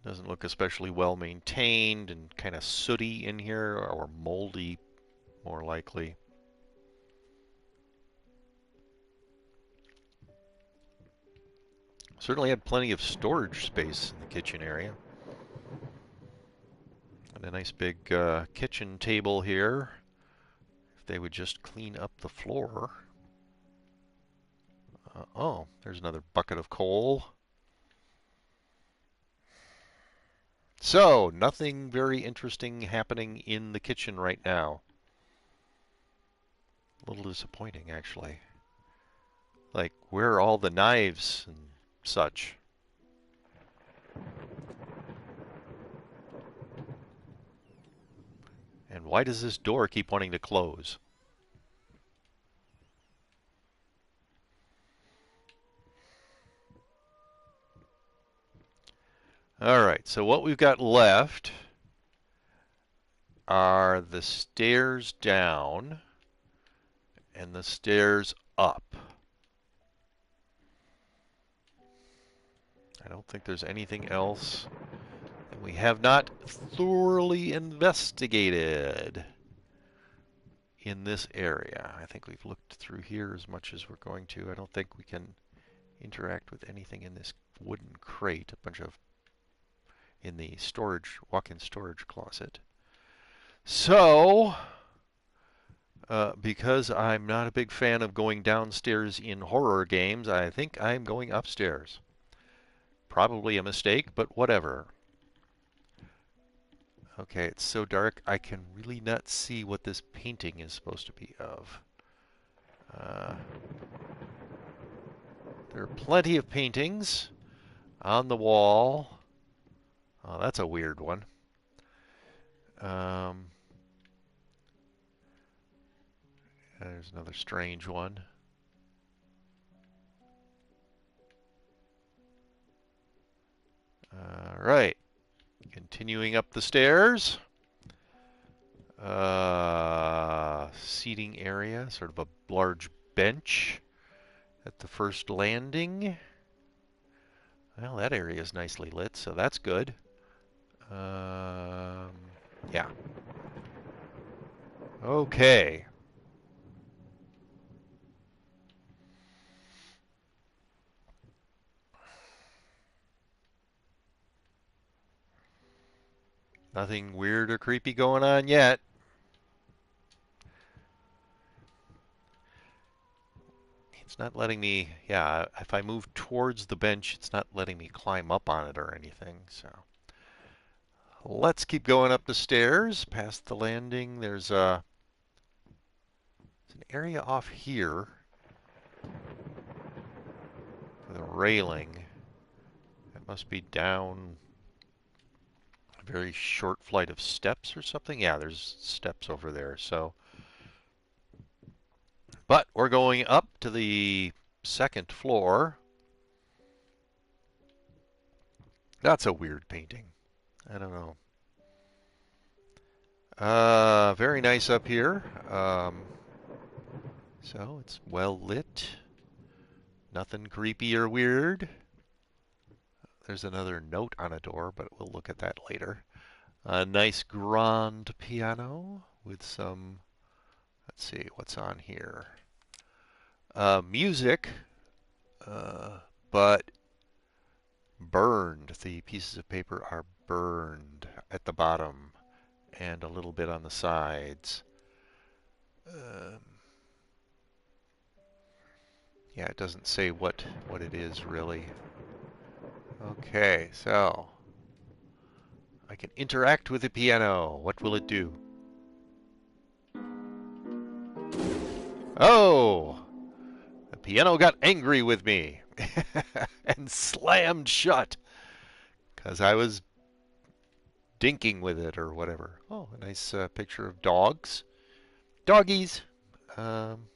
Doesn't look especially well maintained and kind of sooty in here, or moldy, more likely. Certainly had plenty of storage space in the kitchen area. And a nice big kitchen table here. If they would just clean up the floor. Oh, there's another bucket of coal. So, nothing very interesting happening in the kitchen right now. A little disappointing, actually. Like, where are all the knives and such? And why does this door keep wanting to close? All right, so what we've got left are the stairs down and the stairs up. I don't think there's anything else that we have not thoroughly investigated in this area. I think we've looked through here as much as we're going to. I don't think we can interact with anything in this wooden crate, a bunch of in the storage, walk-in storage closet. So, because I'm not a big fan of going downstairs in horror games, I think I'm going upstairs. Probably a mistake, but whatever. Okay, it's so dark I can really not see what this painting is supposed to be of. Uh, there are plenty of paintings on the wall. Oh, that's a weird one. There's another strange one. All right. Continuing up the stairs. Seating area, sort of a large bench at the first landing. Well, that area is nicely lit, so that's good. Yeah. Okay. Nothing weird or creepy going on yet. It's not letting me, yeah, if I move towards the bench, it's not letting me climb up on it or anything, so. Let's keep going up the stairs, past the landing. There's an area off here with a railing. It must be down a very short flight of steps or something. Yeah, there's steps over there, so. But we're going up to the second floor. That's a weird painting. I don't know. Very nice up here. So it's well lit. Nothing creepy or weird. There's another note on a door, but we'll look at that later. A nice grand piano with some, let's see, what's on here? Music, but burned. The pieces of paper are burned at the bottom and a little bit on the sides. Um, yeah, it doesn't say what it is really. Okay, so I can interact with the piano. What will it do? Oh! The piano got angry with me and slammed shut because I was dinking with it or whatever. Oh, a nice picture of dogs. Doggies! Um,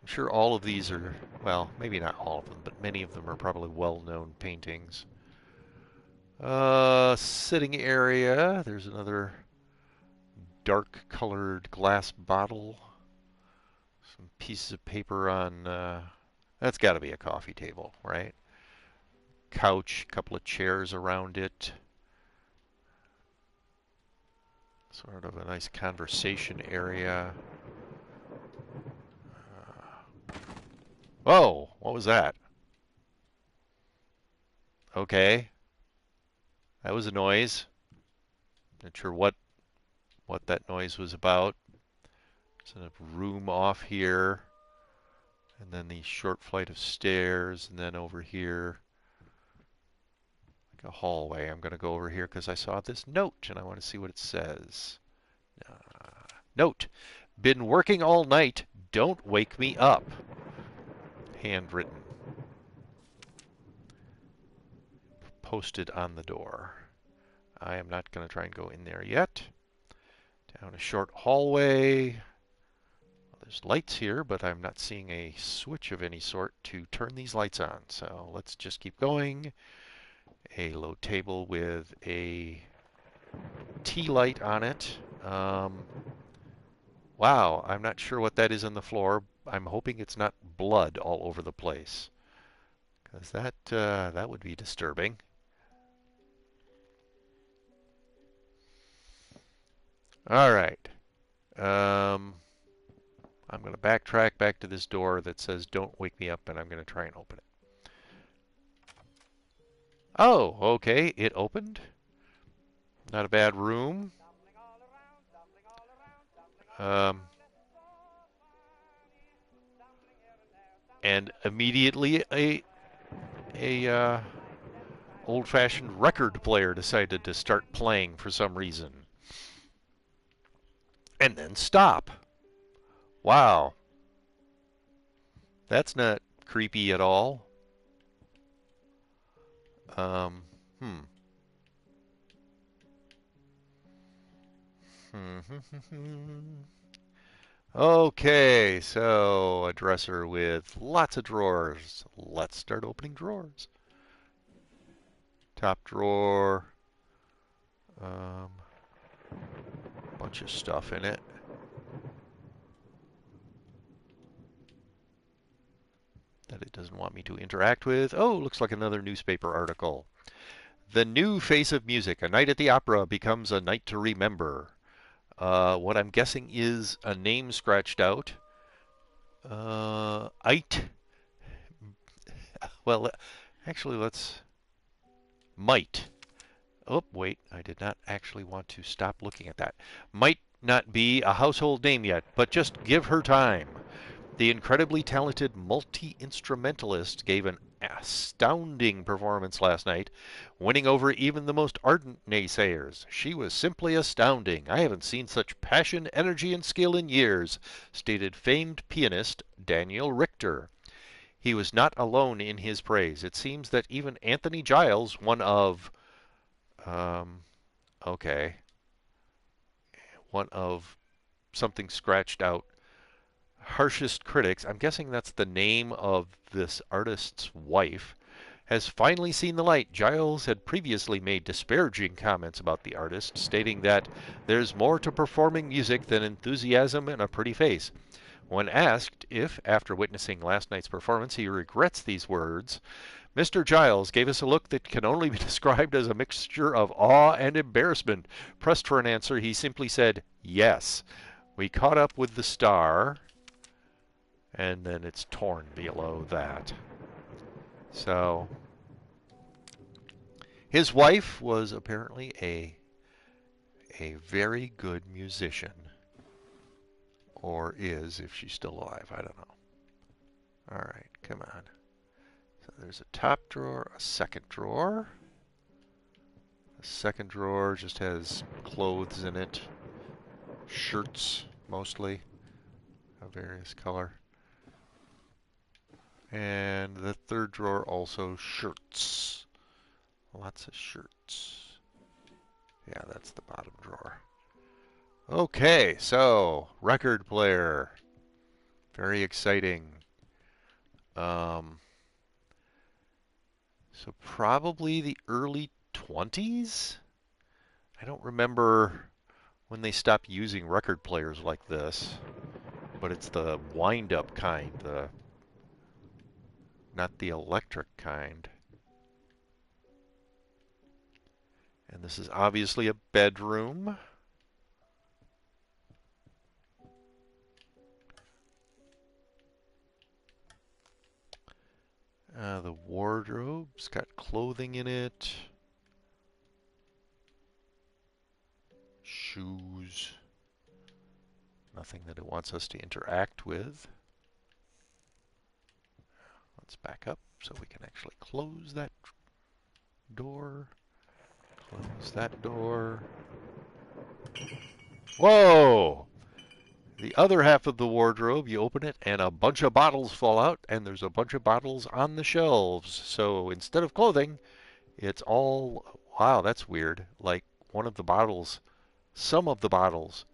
I'm sure all of these are, well, maybe not all of them, but many of them are probably well-known paintings. Sitting area. There's another dark-colored glass bottle. Some pieces of paper on, that's got to be a coffee table, right? Couch, couple of chairs around it. Sort of a nice conversation area. Whoa, what was that? Okay, that was a noise. Not sure what that noise was about. There's a room off here, and then the short flight of stairs, and then over here, like a hallway. I'm going to go over here because I saw this note, and I want to see what it says. Note, been working all night. Don't wake me up. Handwritten. Posted on the door. I am not going to try and go in there yet. Down a short hallway. Well, there's lights here, but I'm not seeing a switch of any sort to turn these lights on. So let's just keep going. A low table with a tea light on it. Wow, I'm not sure what that is on the floor. I'm hoping it's not blood all over the place, because that would be disturbing. All right. I'm going to backtrack back to this door that says don't wake me up, and I'm going to try and open it. Oh, okay, it opened. Not a bad room. And immediately a old-fashioned record player decided to start playing for some reason. And then stop. Wow. That's not creepy at all. Okay, so a dresser with lots of drawers. Let's start opening drawers. Top drawer. Bunch of stuff in it. That it doesn't want me to interact with. Oh, looks like another newspaper article. The new face of music. A night at the opera becomes a night to remember. What I'm guessing is a name scratched out. Ite. Well, actually, let's... Might. Oh, wait, I did not actually want to stop looking at that. Might not be a household name yet, but just give her time. The incredibly talented multi-instrumentalist gave an astounding performance last night, winning over even the most ardent naysayers. She was simply astounding. I haven't seen such passion, energy, and skill in years, stated famed pianist Daniel Richter. He was not alone in his praise. It seems that even Anthony Giles, one of, one of something scratched out, harshest critics, I'm guessing that's the name of this artist's wife, has finally seen the light. Giles had previously made disparaging comments about the artist, stating that there's more to performing music than enthusiasm and a pretty face. When asked if, after witnessing last night's performance, he regrets these words, Mr. Giles gave us a look that can only be described as a mixture of awe and embarrassment. Pressed for an answer, he simply said, yes. We caught up with the star, and then it's torn below that. So his wife was apparently a very good musician, or is if she's still alive. I don't know. All right, come on. So there's a top drawer, a second drawer. The second drawer just has clothes in it, shirts mostly of various color. And the third drawer also shirts. Lots of shirts. Yeah, that's the bottom drawer. Okay, so record player. Very exciting. Um, so probably the early 20s? I don't remember when they stopped using record players like this, but it's the wind-up kind, not the electric kind. And this is obviously a bedroom. The wardrobe's got clothing in it, shoes, nothing that it wants us to interact with. Let's back up so we can actually close that door. Close that door. Whoa! The other half of the wardrobe, you open it and a bunch of bottles fall out, and there's a bunch of bottles on the shelves. So instead of clothing, it's all, wow, that's weird. Like one of the bottles, some of the bottles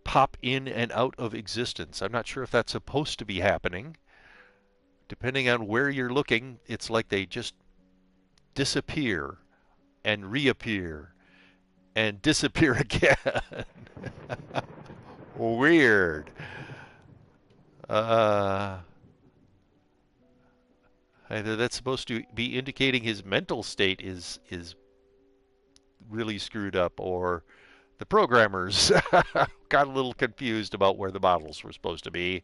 pop in and out of existence. I'm not sure if that's supposed to be happening. Depending on where you're looking, it's like they just disappear and reappear and disappear again. Weird. Uh, Either that's supposed to be indicating his mental state is really screwed up, or the programmers got a little confused about where the bottles were supposed to be.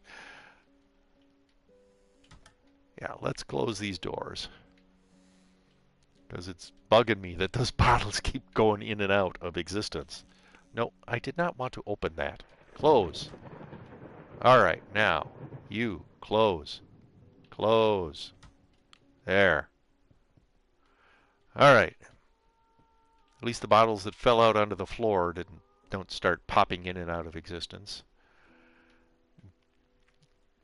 Yeah, let's close these doors because it's bugging me that those bottles keep going in and out of existence. No, I did not want to open that. Close. All right, now you close. Close. There. All right. At least the bottles that fell out onto the floor don't start popping in and out of existence.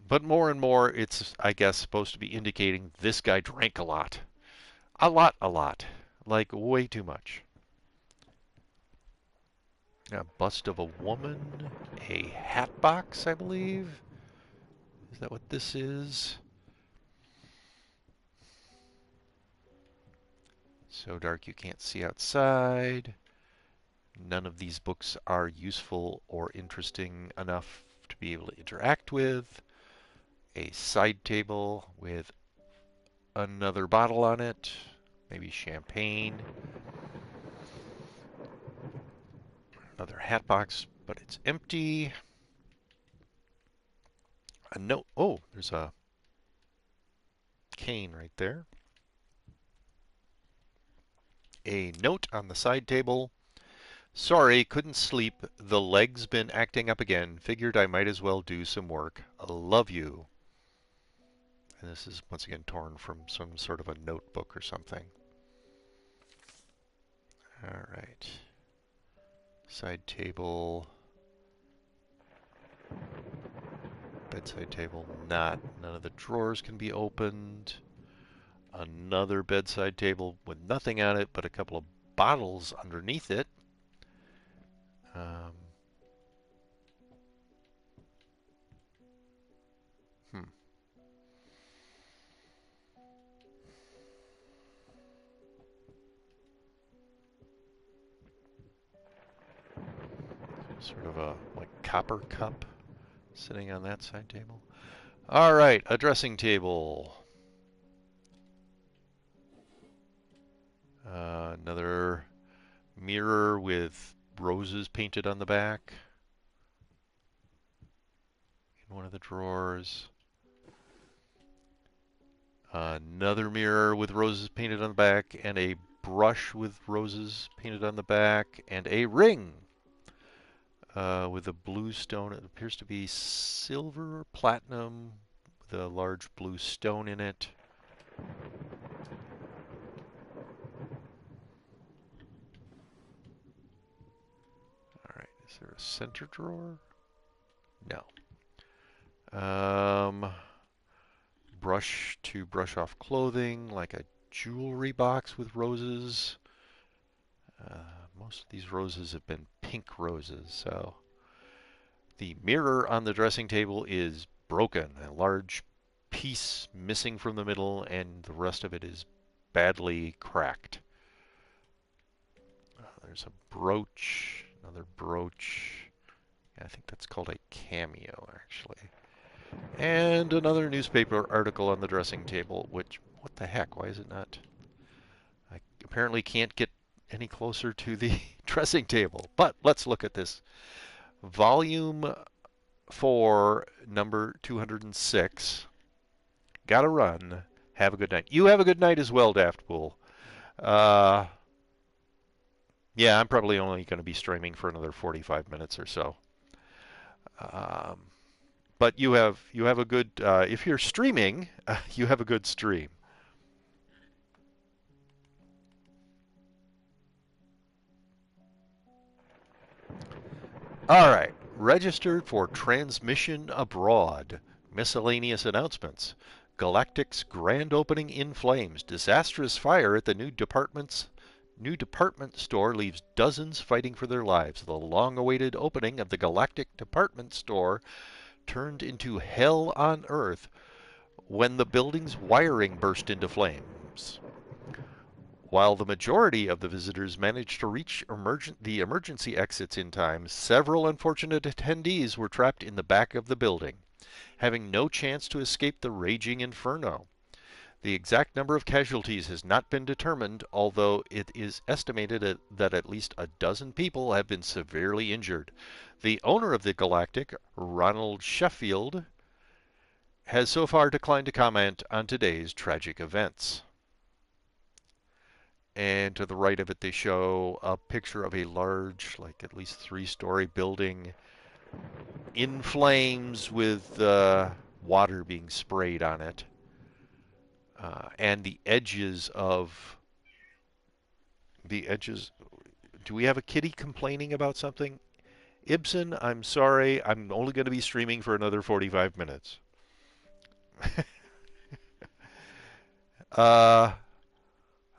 But more and more, it's, I guess, supposed to be indicating this guy drank a lot. A lot, a lot. Like, way too much. A bust of a woman. A hat box, I believe. Is that what this is? So dark you can't see outside. None of these books are useful or interesting enough to be able to interact with. A side table with another bottle on it, maybe champagne. Another hat box, but it's empty. A note. Oh, there's a cane right there. A note on the side table. Sorry, couldn't sleep. The leg's been acting up again. Figured I might as well do some work. Love you. And this is once again torn from some sort of a notebook or something. All right. Side table. Bedside table, not. None of the drawers can be opened. Another bedside table with nothing on it but a couple of bottles underneath it. Um, hmm. Sort of a like copper cup sitting on that side table. All right, a dressing table. Another mirror with roses painted on the back. In one of the drawers. Another mirror with roses painted on the back, and a brush with roses painted on the back, and a ring with a blue stone. It appears to be silver or platinum with a large blue stone in it. All right, is there a center drawer? No. Brush to brush off clothing, like a jewelry box with roses. Most of these roses have been pink roses, so. The mirror on the dressing table is broken, a large piece missing from the middle, and the rest of it is badly cracked. There's a brooch, another brooch. I think that's called a cameo, actually. And another newspaper article on the dressing table, which, what the heck, why is it not? I apparently can't get any closer to the dressing table. But let's look at this. Volume 4, number 206. Gotta run. Have a good night. You have a good night as well, Daftpool. Uh, yeah, I'm probably only going to be streaming for another 45 minutes or so. Um, but you have a good. If you're streaming, you have a good stream. All right. Registered for transmission abroad. Miscellaneous announcements. Galactic's grand opening in flames. Disastrous fire at the new department store leaves dozens fighting for their lives. The long-awaited opening of the Galactic department store turned into hell on Earth when the building's wiring burst into flames. While the majority of the visitors managed to reach the emergency exits in time, several unfortunate attendees were trapped in the back of the building, having no chance to escape the raging inferno. The exact number of casualties has not been determined, although it is estimated that at least a dozen people have been severely injured. The owner of the Galactic, Ronald Sheffield, has so far declined to comment on today's tragic events. And to the right of it, they show a picture of a large, like at least 3-story building in flames with water being sprayed on it. And the edges. Do we have a kitty complaining about something? Ibsen, I'm sorry. I'm only going to be streaming for another 45 minutes. uh,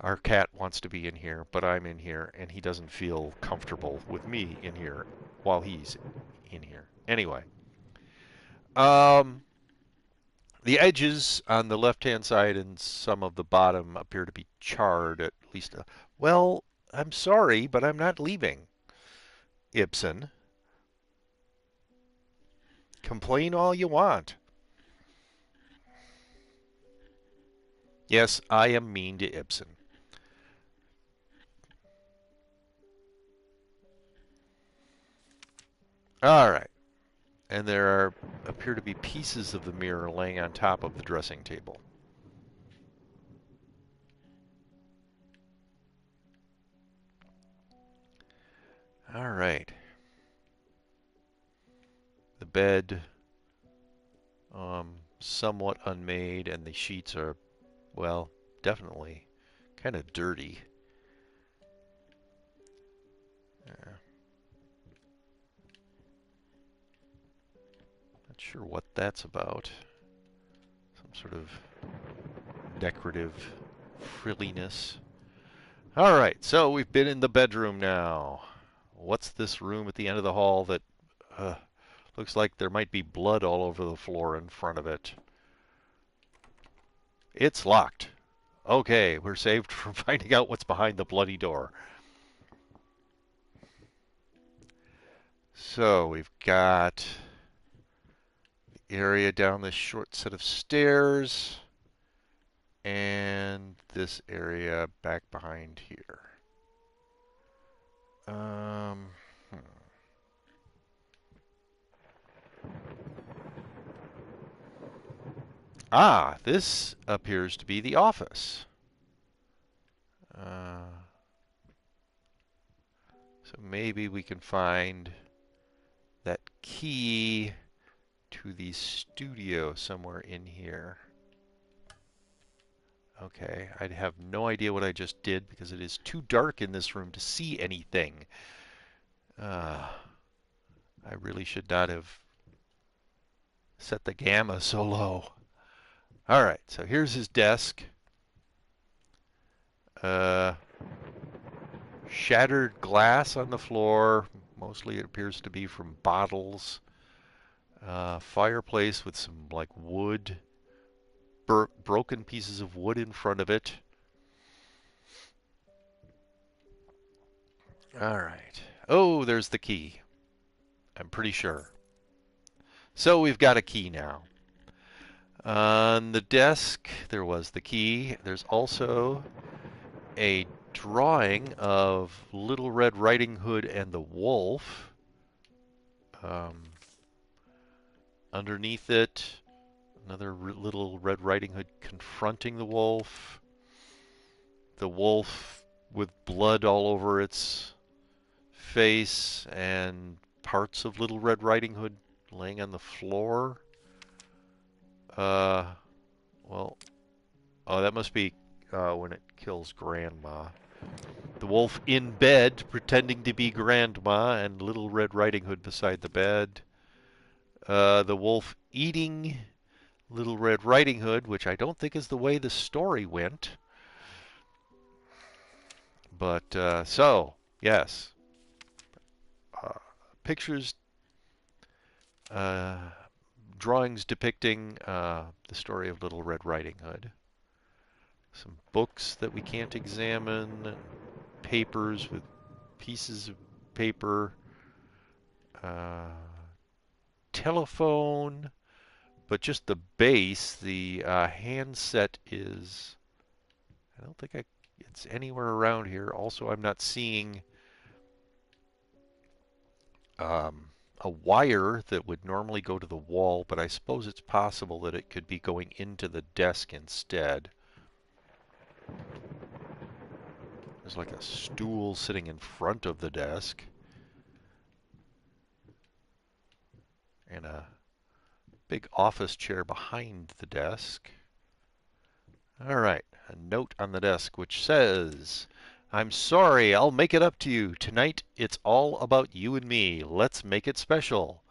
our cat wants to be in here, but I'm in here, and he doesn't feel comfortable with me in here while he's in here. Anyway, um, the edges on the left-hand side and some of the bottom appear to be charred, at least. Well, I'm sorry, but I'm not leaving. Ibsen, complain all you want. Yes, I am mean to Ibsen. All right. And there appear to be pieces of the mirror laying on top of the dressing table. All right. The bed, somewhat unmade, and the sheets are, well, definitely kind of dirty. Not sure what that's about. Some sort of decorative frilliness. All right, so we've been in the bedroom now. What's this room at the end of the hall that looks like there might be blood all over the floor in front of it? It's locked. Okay, we're saved from finding out what's behind the bloody door. So we've got the area down this short set of stairs and this area back behind here. Um, Ah, this appears to be the office. Uh, so maybe we can find that key to the studio somewhere in here. Okay, I have no idea what I just did because it is too dark in this room to see anything. Uh, I really should not have set the gamma so low. Alright, so here's his desk. Uh, Shattered glass on the floor. Mostly it appears to be from bottles. Fireplace with some like wood, broken pieces of wood in front of it. Alright. Oh, there's the key. I'm pretty sure. So we've got a key now. On the desk, there was the key. There's also a drawing of Little Red Riding Hood and the wolf. Um, Underneath it, another Little Red Riding Hood confronting the wolf. The wolf with blood all over its face and parts of Little Red Riding Hood laying on the floor. Well, oh, that must be when it kills Grandma. The wolf in bed, pretending to be Grandma, and Little Red Riding Hood beside the bed. The wolf eating Little Red Riding Hood, which I don't think is the way the story went. But, so, yes. Pictures, uh, drawings depicting the story of Little Red Riding Hood. Some books that we can't examine, papers with pieces of paper, uh, telephone, but just the base. The handset is, I don't think it's anywhere around here. Also, I'm not seeing a wire that would normally go to the wall, but I suppose it's possible that it could be going into the desk instead. There's like a stool sitting in front of the desk. And a big office chair behind the desk. Alright, a note on the desk which says, I'm sorry, I'll make it up to you. Tonight it's all about you and me. Let's make it special.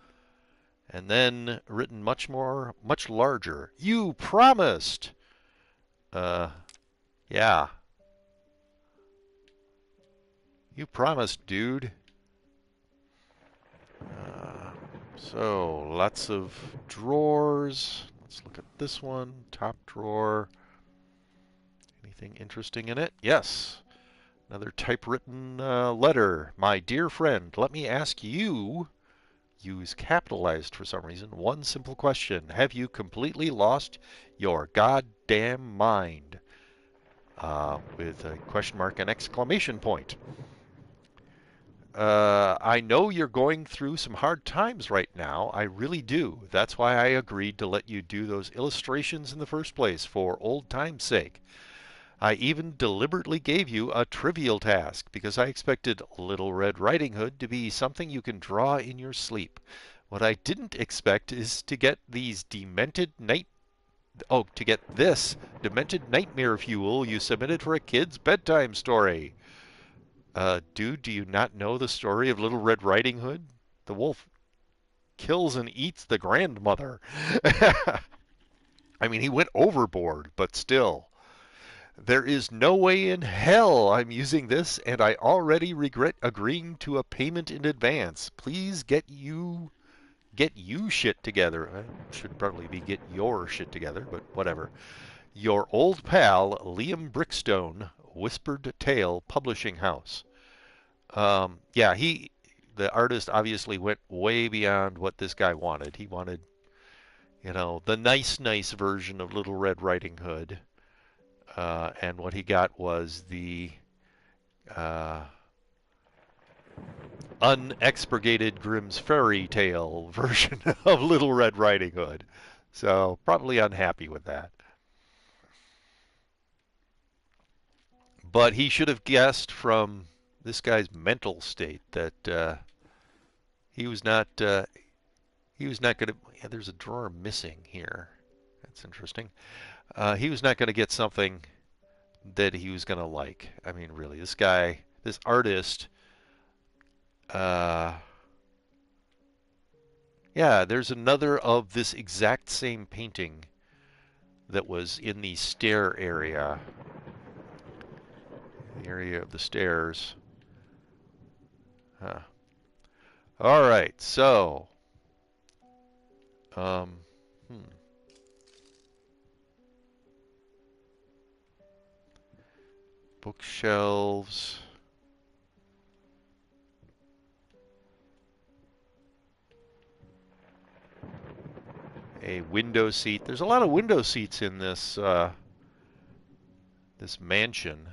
And then written much larger. You promised! Yeah. You promised, dude. So, lots of drawers. Let's look at this one. Top drawer. Anything interesting in it? Yes. Another typewritten letter. My dear friend, let me ask you, use capitalized for some reason, one simple question. Have you completely lost your goddamn mind? With a question mark and exclamation point. I know you're going through some hard times right now. I really do. That's why I agreed to let you do those illustrations in the first place, for old time's sake. I even deliberately gave you a trivial task because I expected Little Red Riding Hood to be something you can draw in your sleep. What I didn't expect is to get this demented nightmare fuel you submitted for a kid's bedtime story. Dude, do you not know the story of Little Red Riding Hood? The wolf kills and eats the grandmother. I mean, he went overboard, but still. There is no way in hell I'm using this, and I already regret agreeing to a payment in advance. Please get you shit together. I should probably be get your shit together, but whatever. Your old pal, Liam Brickstone, Whispered Tale Publishing House. Yeah, the artist obviously went way beyond what this guy wanted. He wanted, the nice version of Little Red Riding Hood. And what he got was the unexpurgated Grimm's fairy tale version of Little Red Riding Hood. So probably unhappy with that. But he should have guessed from this guy's mental state that he was not he was not going to. Yeah, there's a drawer missing here. That's interesting. He was not going to get something that he was going to like. I mean, really, this guy, this artist, uh, yeah, there's another of this exact same painting that was in the stair area, the area of the stairs. Huh. All right, so, um, hmm. Bookshelves. A window seat. There's a lot of window seats in this this mansion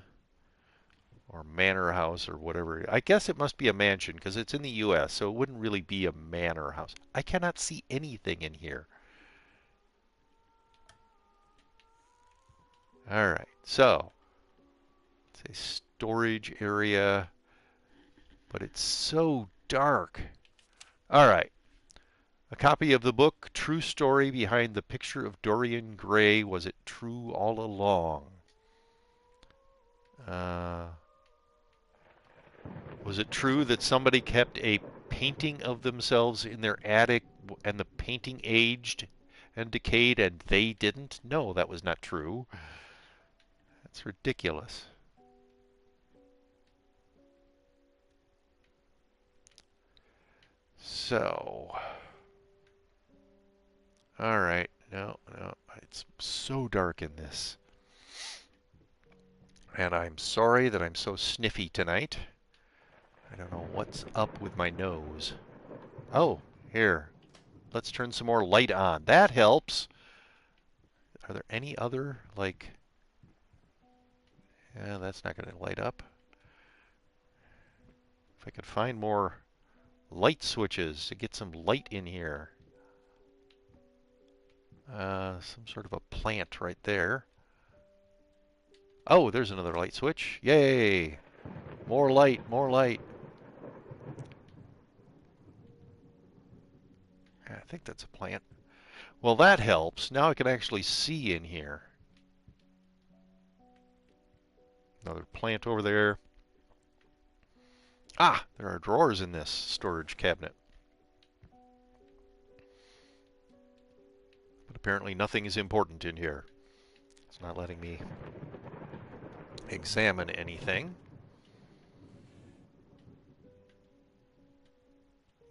or manor house or whatever. I guess it must be a mansion because it's in the U.S., so it wouldn't really be a manor house. I cannot see anything in here. All right, so it's a storage area, but it's so dark. All right, a copy of the book True Story Behind the Picture of Dorian Gray. Was it true all along? Uh, Was it true that somebody kept a painting of themselves in their attic and the painting aged and decayed and they didn't? No, that was not true. That's ridiculous. So, all right. No, no, it's so dark in this. And I'm sorry that I'm so sniffy tonight. I don't know what's up with my nose. Oh, here. Let's turn some more light on. That helps. Are there any other, like, yeah, that's not going to light up. If I could find more light switches to get some light in here. Some sort of a plant right there. Oh, there's another light switch. Yay! More light, more light. I think that's a plant. Well, that helps. Now I can actually see in here. Another plant over there. Ah, there are drawers in this storage cabinet. But apparently nothing is important in here. It's not letting me examine anything.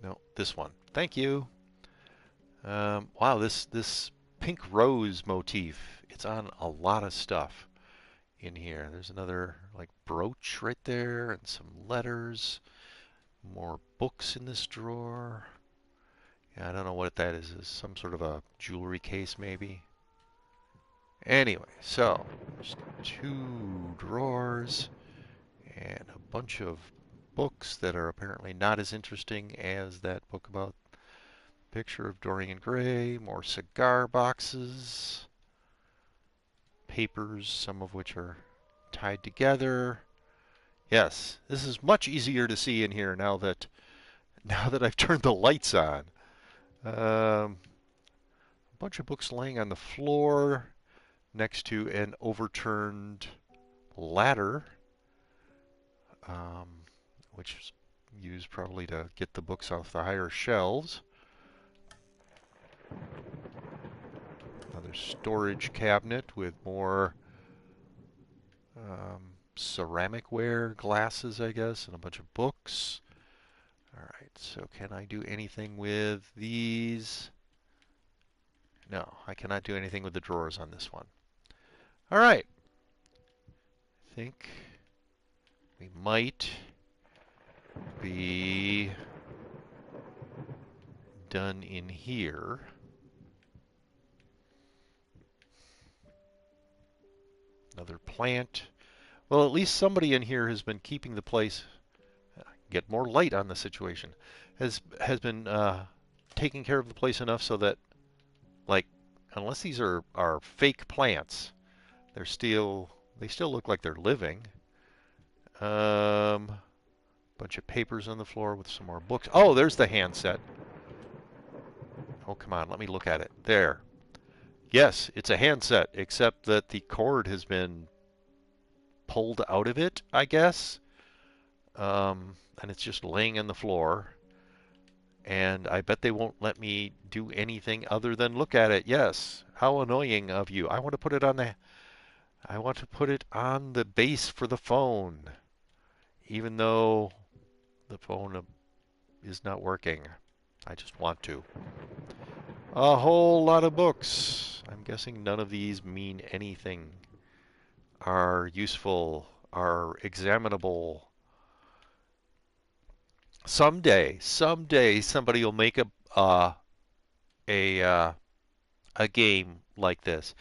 No, this one. Thank you. Wow, this pink rose motif. It's on a lot of stuff in here. There's another like brooch right there and some letters. More books in this drawer. Yeah, I don't know what that is. Is some sort of a jewelry case maybe? Anyway, so there's two drawers and a bunch of books that are apparently not as interesting as that book about picture of Dorian Gray. More cigar boxes. Papers, some of which are tied together. Yes, this is much easier to see in here now that I've turned the lights on. A bunch of books laying on the floor next to an overturned ladder, um, which is used probably to get the books off the higher shelves. Another storage cabinet with more ceramicware glasses, I guess, and a bunch of books. All right, so can I do anything with these? No, I cannot do anything with the drawers on this one. All right. I think we might be done in here. Another plant. Well, at least somebody in here has been keeping the place, get more light on the situation, has been taking care of the place enough so that, like, unless these are fake plants, they still look like they're living. Um, Bunch of papers on the floor with some more books. Oh, there's the handset. Oh, come on, let me look at it. There. Yes, it's a handset, except that the cord has been pulled out of it, I guess. And it's just laying on the floor. And I bet they won't let me do anything other than look at it. Yes. How annoying of you. I want to put it on the base for the phone, even though the phone is not working. I just want to. A whole lot of books. I'm guessing none of these mean anything, are useful, are examinable. Someday, somebody will make a a game like this,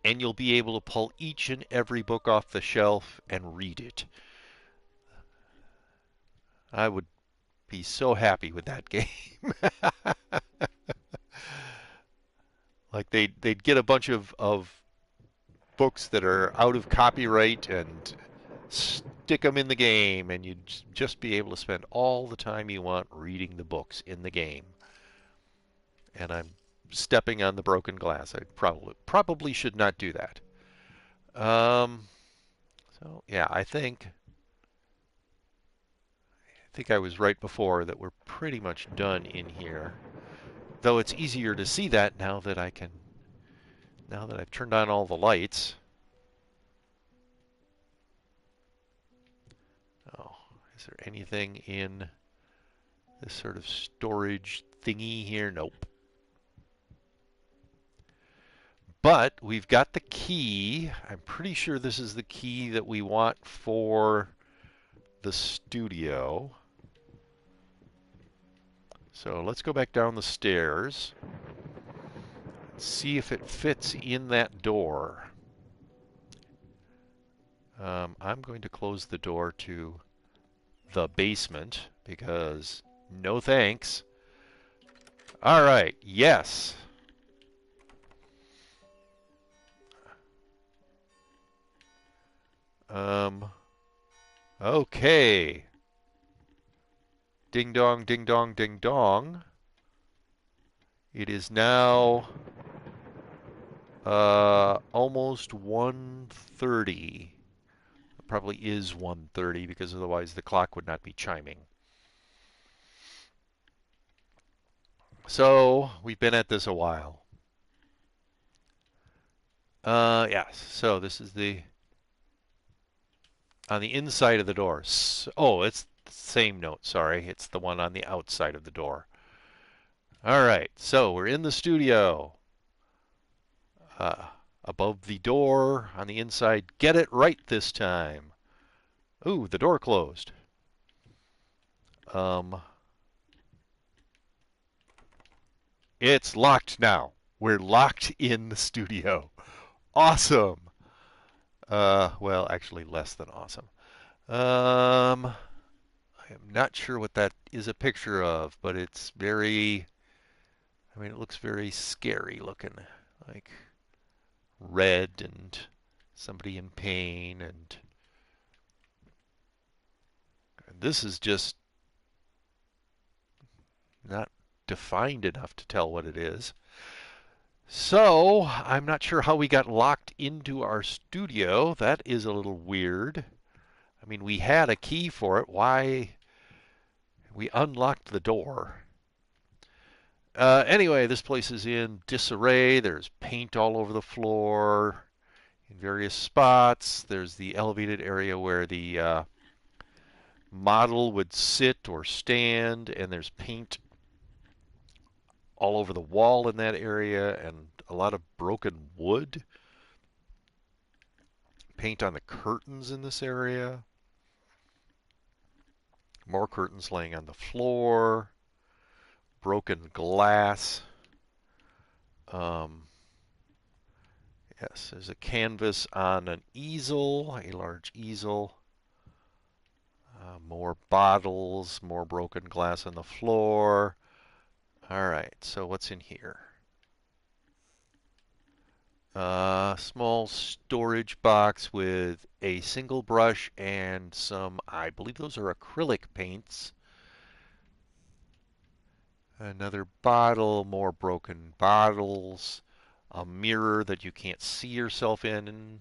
and you'll be able to pull each and every book off the shelf and read it. I would be so happy with that game. Like they'd get a bunch of books that are out of copyright and stick them in the game, and you'd just be able to spend all the time you want reading the books in the game. And I'm stepping on the broken glass. I probably should not do that. Um, so yeah, I think I was right before that we're pretty much done in here. Though it's easier to see that now that I've turned on all the lights. Oh, is there anything in this sort of storage thingy here? Nope. But we've got the key. I'm pretty sure this is the key that we want for the studio. So let's go back down the stairs. See if it fits in that door. I'm going to close the door to the basement because no thanks. All right, yes. Okay. Ding dong, ding dong, ding dong. It is now almost 1:30. It probably is 1:30 because otherwise the clock would not be chiming. So we've been at this a while. Yes. So this is the on the inside of the door. Oh, it's the same note. Sorry, it's the one on the outside of the door. All right. So we're in the studio. Above the door on the inside. Get it right this time. Ooh, the door closed. It's locked now. We're locked in the studio. Awesome. Well, actually less than awesome. I am not sure what that is a picture of, but it's it looks very scary looking. Like red and somebody in pain, and this is just not defined enough to tell what it is. So, I'm not sure how we got locked into our studio. That is a little weird. I mean, we had a key for it. Why? We unlocked the door. Anyway, this place is in disarray. There's paint all over the floor in various spots. There's the elevated area where the model would sit or stand, and there's paint all over the wall in that area and a lot of broken wood. Paint on the curtains in this area. More curtains laying on the floor. Broken glass. Yes, there's a canvas on an easel, a large easel. More bottles, more broken glass on the floor. All right, so what's in here? Small storage box with a single brush and some, I believe those are acrylic paints. Another bottle, more broken bottles, a mirror that you can't see yourself in,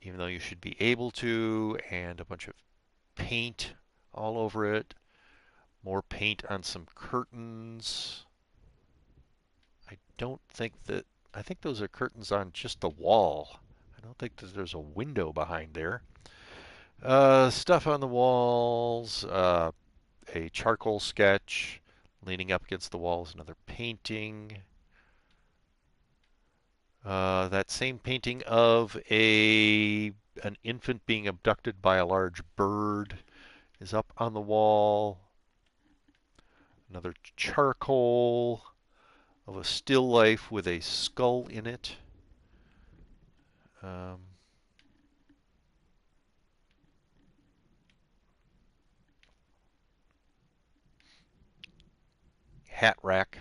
even though you should be able to, and a bunch of paint all over it. More paint on some curtains. I don't think that, I think those are curtains on just the wall. I don't think that there's a window behind there. Stuff on the walls, a charcoal sketch leaning up against the walls, another painting. That same painting of an infant being abducted by a large bird is up on the wall. Another charcoal of a still life with a skull in it. Um, Hat rack.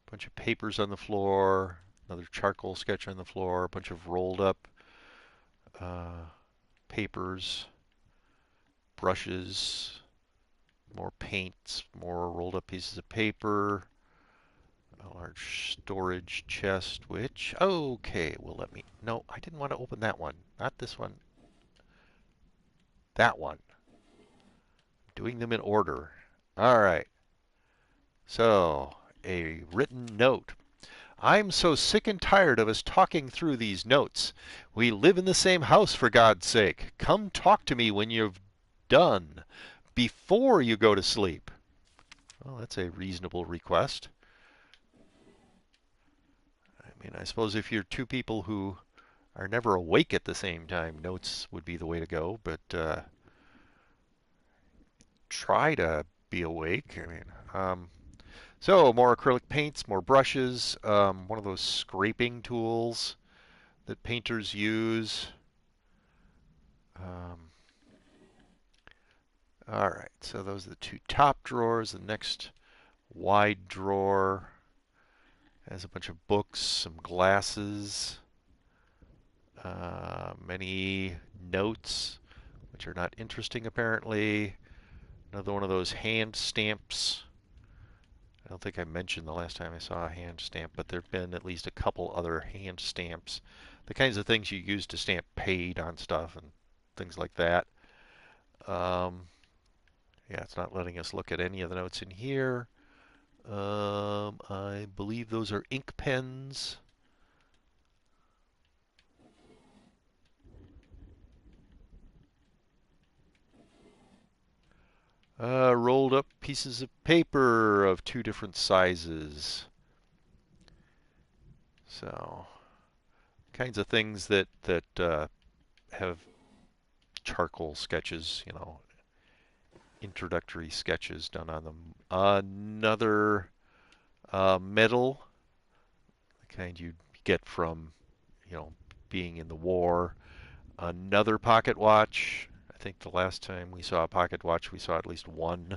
A bunch of papers on the floor. Another charcoal sketch on the floor. A bunch of rolled up uh, papers, brushes, more paints, more rolled up pieces of paper, a large storage chest, which, okay, will let me, no, I didn't want to open that one. Not this one, that one. Doing them in order. All right, so a written note. I'm so sick and tired of us talking through these notes. We live in the same house, for God's sake. Come talk to me when you've done, before you go to sleep. Well, that's a reasonable request. I mean, I suppose if you're two people who are never awake at the same time, notes would be the way to go, but try to be awake. I mean, so more acrylic paints, more brushes, one of those scraping tools that painters use. Um, all right, so those are the two top drawers. The next wide drawer has a bunch of books, some glasses, many notes, which are not interesting apparently. Another one of those hand stamps. I don't think I mentioned the last time I saw a hand stamp, but there have been at least a couple other hand stamps. The kinds of things you use to stamp paid on stuff and things like that. Um, yeah, it's not letting us look at any of the notes in here. I believe those are ink pens. Rolled up pieces of paper of two different sizes. So, kinds of things that have charcoal sketches, introductory sketches done on them. Another medal, the kind you get from, you know, being in the war. Another pocket watch. I think the last time we saw a pocket watch, we saw at least one.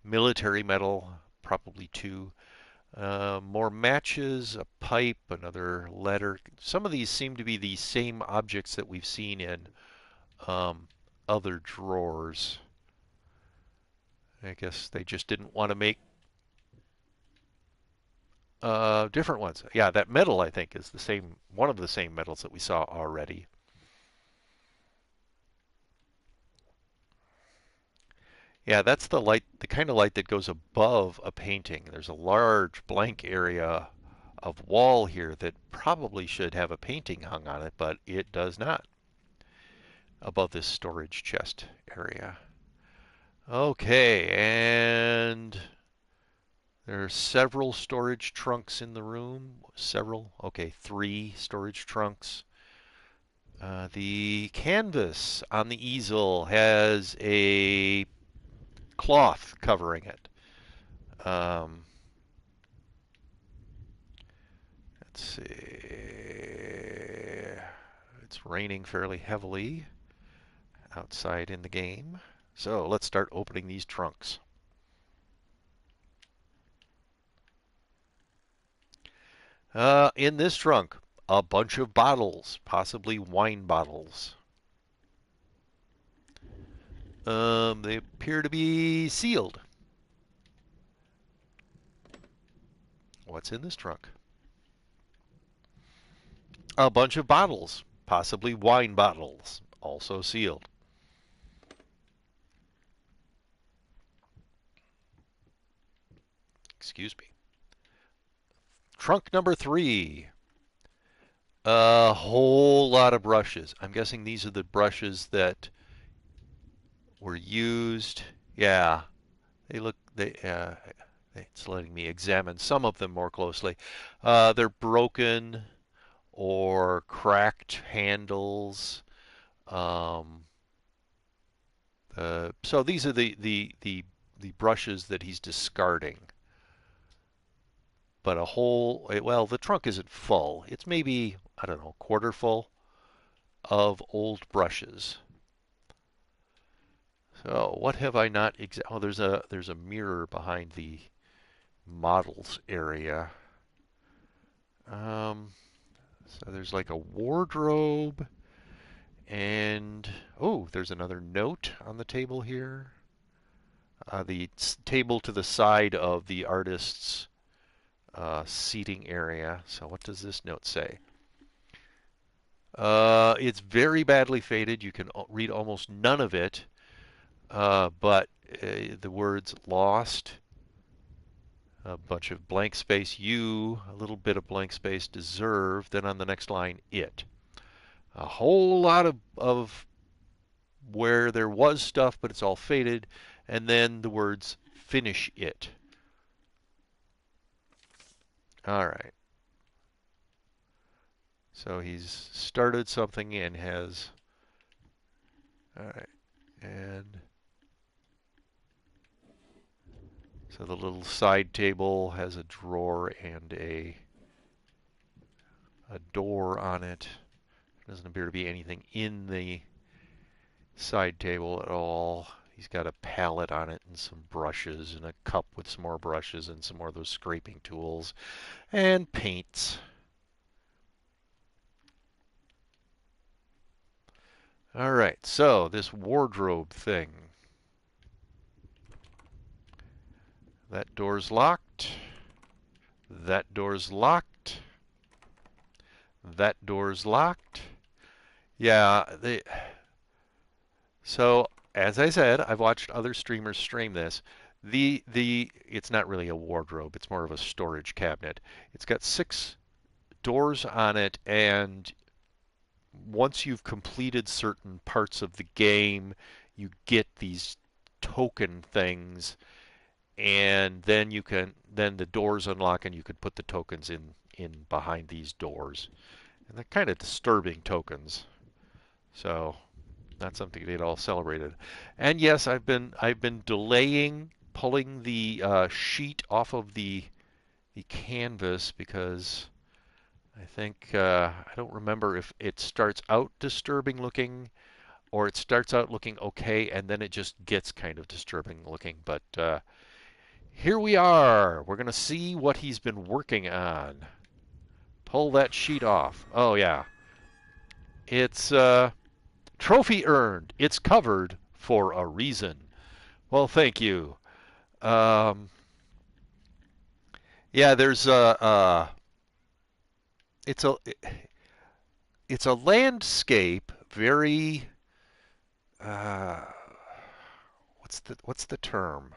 Military medal, probably two. More matches, a pipe, another letter. Some of these seem to be the same objects that we've seen in um, other drawers. I guess they just didn't want to make different ones. Yeah, that medal I think is the same, one of the same medals that we saw already. Yeah, that's the light, the kind of light that goes above a painting. There's a large blank area of wall here that probably should have a painting hung on it, but it does not above this storage chest area. Okay, and there are several storage trunks in the room. Several? Okay, three storage trunks. The canvas on the easel has a cloth covering it. Um, let's see. It's raining fairly heavily outside in the game. So let's start opening these trunks. In this trunk, a bunch of bottles, possibly wine bottles. They appear to be sealed. What's in this trunk? A bunch of bottles, possibly wine bottles, also sealed. Excuse me. Trunk number 3. A whole lot of brushes. I'm guessing these are the brushes that were used. Yeah, they look. It's letting me examine some of them more closely. They're broken or cracked handles. Um, so these are the brushes that he's discarding. But well, the trunk isn't full. It's maybe, I don't know, quarter full of old brushes. So what have I not? Oh, there's a mirror behind the models area. Um, so there's like a wardrobe, and oh, there's another note on the table here. The table to the side of the artist's seating area. So what does this note say? It's very badly faded. You can read almost none of it, but the words lost, a bunch of blank space, you, a little bit of blank space, deserve, then on the next line, it. A whole lot of where there was stuff, but it's all faded, and then the words finish it. All right. So he's started something and has, all right, and so the little side table has a drawer and a door on it. Doesn't appear to be anything in the side table at all. He's got a palette on it and some brushes and a cup with some more brushes and some more of those scraping tools and paints. All right, so this wardrobe thing. That door's locked. That door's locked. That door's locked. Yeah, so as I said, I've watched other streamers stream this. The it's not really a wardrobe, it's more of a storage cabinet. It's got 6 doors on it, and once you've completed certain parts of the game, you get these token things, and then the doors unlock and you can put the tokens in behind these doors. And they're kind of disturbing tokens. So not something to get all celebrated. And yes, I've been delaying pulling the sheet off of the canvas because I think I don't remember if it starts out disturbing looking or it starts out looking okay and then it just gets kind of disturbing looking. But here we are. We're gonna see what he's been working on. Pull that sheet off. Oh yeah, it's trophy earned. It's covered for a reason. Well, thank you. Um, yeah, there's it's a it's a landscape. Very uh, what's the term?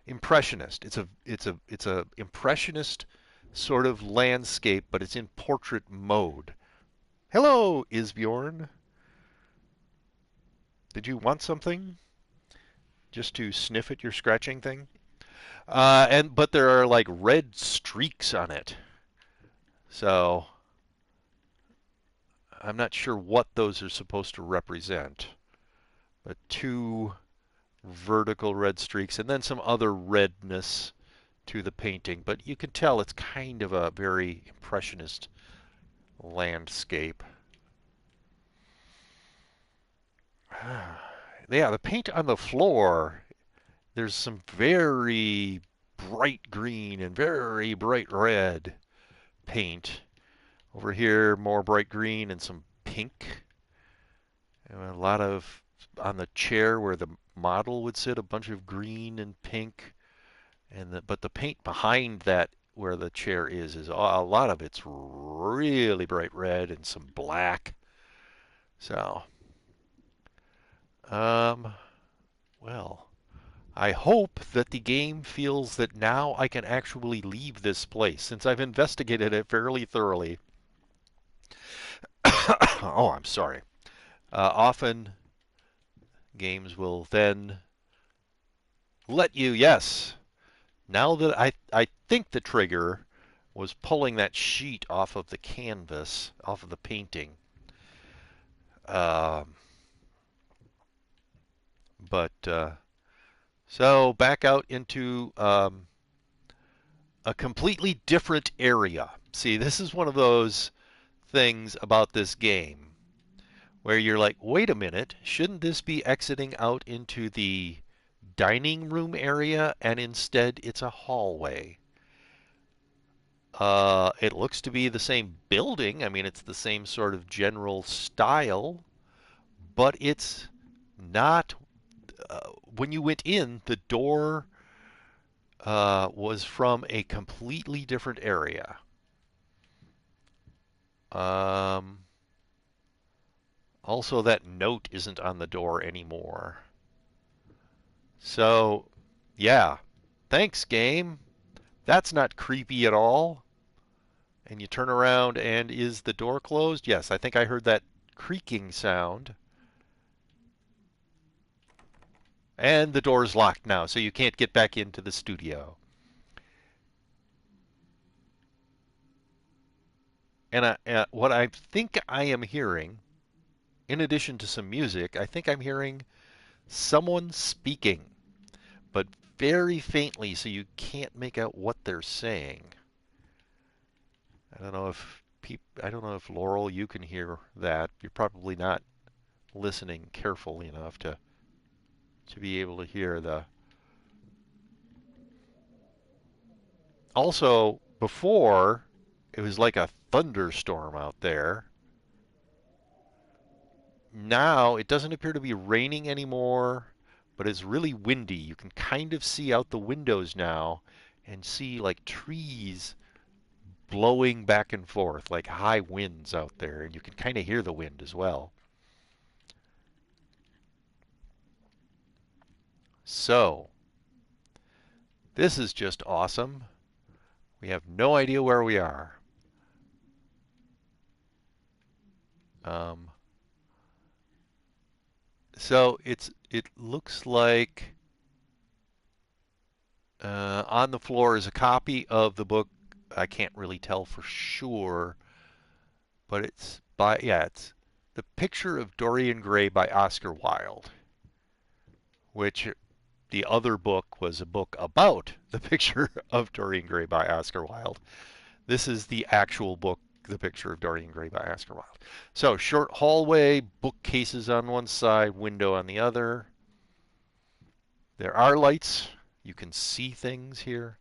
Impressionist. It's a impressionist sort of landscape, but it's in portrait mode. Hello, Isbjorn. Did you want something? Just to sniff at your scratching thing? But there are like red streaks on it. So I'm not sure what those are supposed to represent. But 2 vertical red streaks and then some other redness to the painting. But you can tell it's kind of a very impressionist landscape. Yeah, the paint on the floor, there's some very bright green and very bright red paint. Over here, more bright green and some pink. And a lot of, on the chair where the model would sit, a bunch of green and pink. But the paint behind that where the chair is a lot of it's really bright red and some black. So, um, well, I hope that the game feels that now I can actually leave this place since I've investigated it fairly thoroughly. Oh, I'm sorry. Often games will then let you, yes. Now that I think the trigger was pulling that sheet off of the canvas, off of the painting. Um, but so back out into a completely different area. See, this is one of those things about this game where you're like, wait a minute, shouldn't this be exiting out into the dining room area? And instead, it's a hallway. It looks to be the same building. I mean, it's the same sort of general style, but it's not. When you went in, the door was from a completely different area. Um, Also, that note isn't on the door anymore. So, yeah. Thanks, game. That's not creepy at all. And you turn around and is the door closed? Yes, I think I heard that creaking sound. And the door's locked now, so you can't get back into the studio. And what I think I am hearing, in addition to some music, I think I'm hearing someone speaking, but very faintly, so you can't make out what they're saying. I don't know if Laurel, you can hear that. You're probably not listening carefully enough to be able to hear the. Also, before it was like a thunderstorm out there. Now it doesn't appear to be raining anymore, but it's really windy. You can kind of see out the windows now and see like trees blowing back and forth, like high winds out there, and you can kind of hear the wind as well. So, this is just awesome. We have no idea where we are. Um, so it looks like on the floor is a copy of the book. I can't really tell for sure, but it's The Picture of Dorian Gray by Oscar Wilde, which the other book was a book about The Picture of Dorian Gray by Oscar Wilde. This is the actual book, The Picture of Dorian Gray by Oscar Wilde. So, short hallway, bookcases on one side, window on the other. There are lights. You can see things here.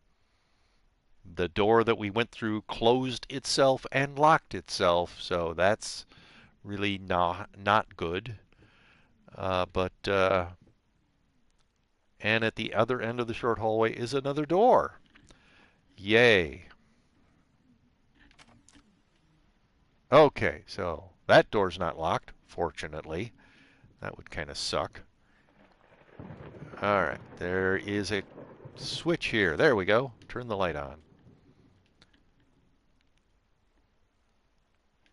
The door that we went through closed itself and locked itself, so that's really not good. But and at the other end of the short hallway is another door. Yay. Okay, so that door's not locked, fortunately. That would kind of suck. All right, there is a switch here. There we go. Turn the light on.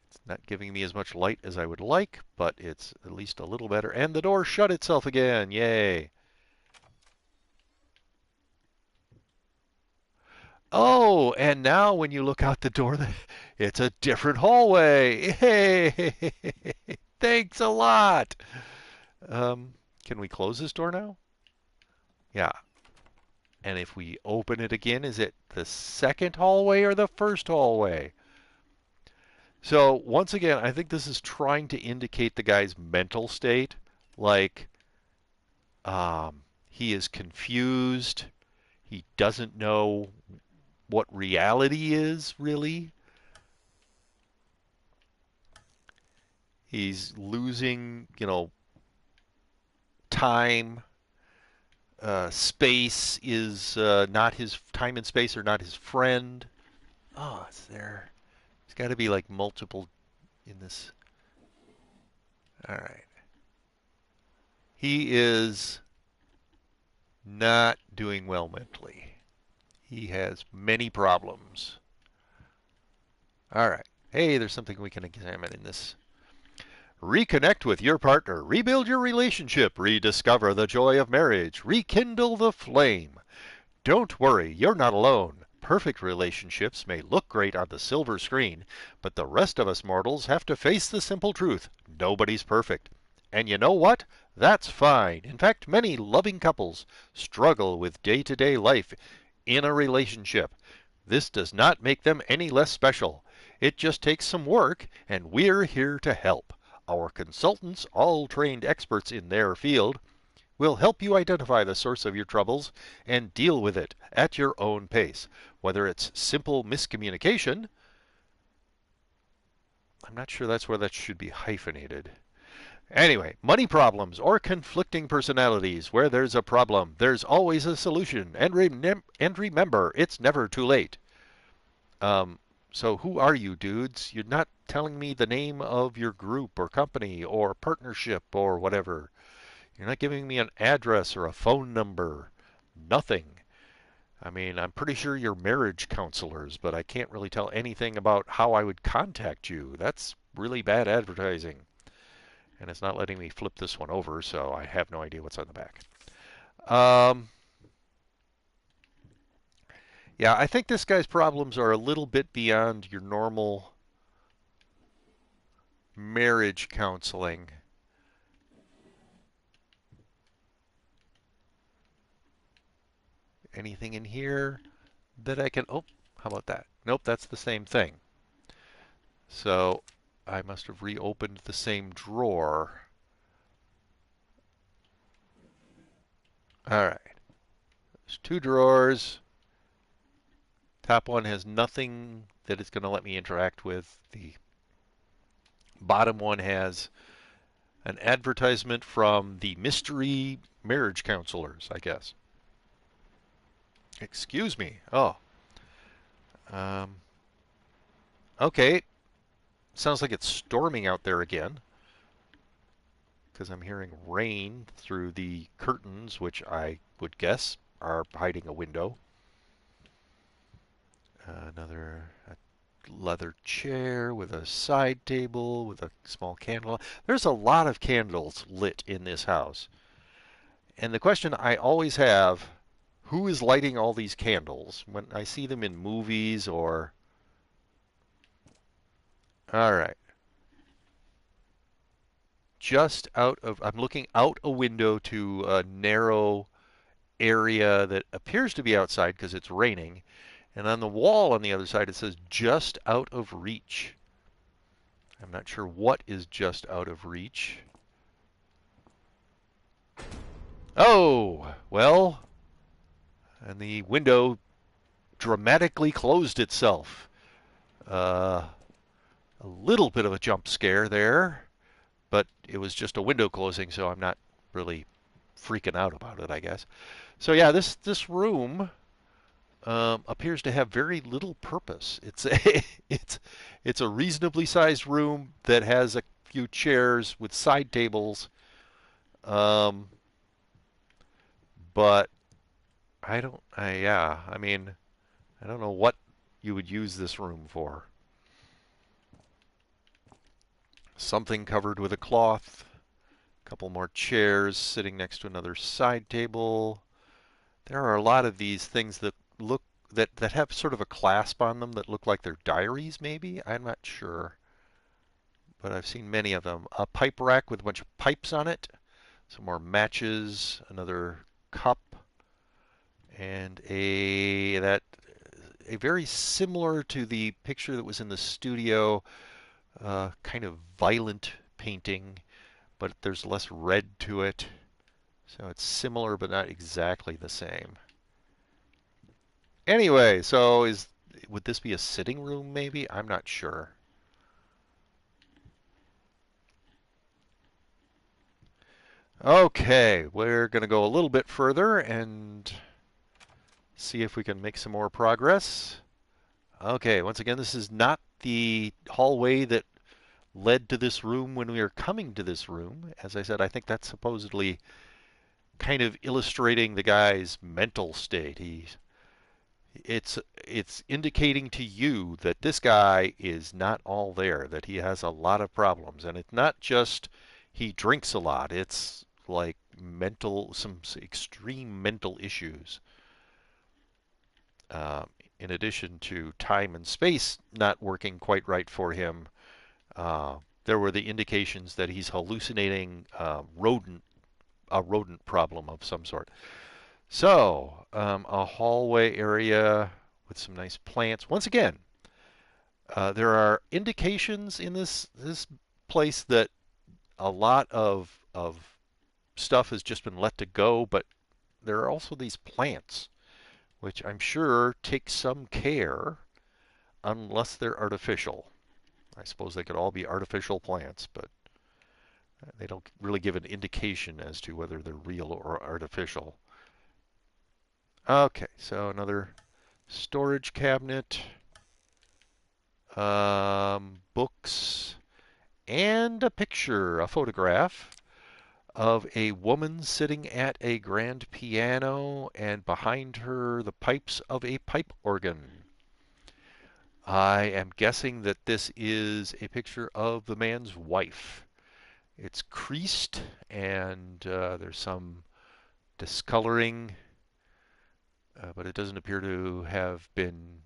It's not giving me as much light as I would like, but it's at least a little better. And the door shut itself again. Yay. Oh, and now when you look out the door, it's a different hallway. Hey, thanks a lot. Um, can we close this door now? Yeah. And if we open it again, is it the second hallway or the first hallway? So once again, I think this is trying to indicate the guy's mental state. Like, he is confused. He doesn't know what reality is, really. He's losing, time. Space is not his time and space are not his friend. Oh, it's there. There's got to be like multiple in this. All right. He is not doing well mentally. He has many problems. All right. Hey, there's something we can examine in this. Reconnect with your partner. Rebuild your relationship. Rediscover the joy of marriage. Rekindle the flame. Don't worry, you're not alone. Perfect relationships may look great on the silver screen, but the rest of us mortals have to face the simple truth. Nobody's perfect. And you know what? That's fine. In fact, many loving couples struggle with day-to-day life in a relationship. This does not make them any less special. It just takes some work, and we're here to help. Our consultants, all trained experts in their field, will help you identify the source of your troubles and deal with it at your own pace. Whether it's simple miscommunication, I'm not sure that's where that should be hyphenated. Anyway, money problems or conflicting personalities. Where there's a problem, there's always a solution. And remember, it's never too late. Um, so who are you, dudes? You're not telling me the name of your group or company or partnership or whatever. You're not giving me an address or a phone number. Nothing. I mean, I'm pretty sure you're marriage counselors, but I can't really tell anything about how I would contact you. That's really bad advertising. And it's not letting me flip this one over, so I have no idea what's on the back. Um, yeah, I think this guy's problems are a little bit beyond your normal marriage counseling. Anything in here that I can... Oh, how about that? Nope, that's the same thing. So I must have reopened the same drawer. All right. There's two drawers. Top one has nothing that it's going to let me interact with. The bottom one has an advertisement from the mystery marriage counselors, I guess. Excuse me. Oh. Um, okay. Sounds like it's storming out there again. Because I'm hearing rain through the curtains, which I would guess are hiding a window. Another leather chair with a side table with a small candle. There's a lot of candles lit in this house. And the question I always have, who is lighting all these candles? When I see them in movies or... All right. Just out of... I'm looking out a window to a narrow area that appears to be outside because it's raining. And on the wall on the other side it says just out of reach. I'm not sure what is just out of reach. Oh, well, and the window dramatically closed itself. A little bit of a jump scare there, but it was just a window closing, so I'm not really freaking out about it, I guess. So yeah, this room appears to have very little purpose. It's a reasonably sized room that has a few chairs with side tables, um, but I mean, I don't know what you would use this room for. Something covered with a cloth, a couple more chairs sitting next to another side table. There are a lot of these things that look that have sort of a clasp on them that look like they're diaries, maybe? I'm not sure. But I've seen many of them. A pipe rack with a bunch of pipes on it, some more matches, another cup, and a very similar to the picture that was in the studio, kind of violent painting, but there's less red to it. So it's similar but not exactly the same. Anyway, so would this be a sitting room maybe? I'm not sure. Okay, we're going to go a little bit further and see if we can make some more progress. Okay, once again, this is not the hallway that led to this room when we were coming to this room. As I said, I think that's supposedly kind of illustrating the guy's mental state. It's indicating to you that this guy is not all there, that he has a lot of problems, and it's not just he drinks a lot. It's like some extreme mental issues. Uh, in addition to time and space not working quite right for him, uh, there were the indications that he's hallucinating a rodent problem of some sort. So, a hallway area with some nice plants. Once again, there are indications in this place that a lot of stuff has just been let to go, but there are also these plants, which I'm sure take some care, unless they're artificial. I suppose they could all be artificial plants, but they don't really give an indication as to whether they're real or artificial. Okay, so another storage cabinet, books, and a picture, a photograph of a woman sitting at a grand piano, and behind her the pipes of a pipe organ. I am guessing that this is a picture of the man's wife. It's creased, and there's some discoloring, but it doesn't appear to have been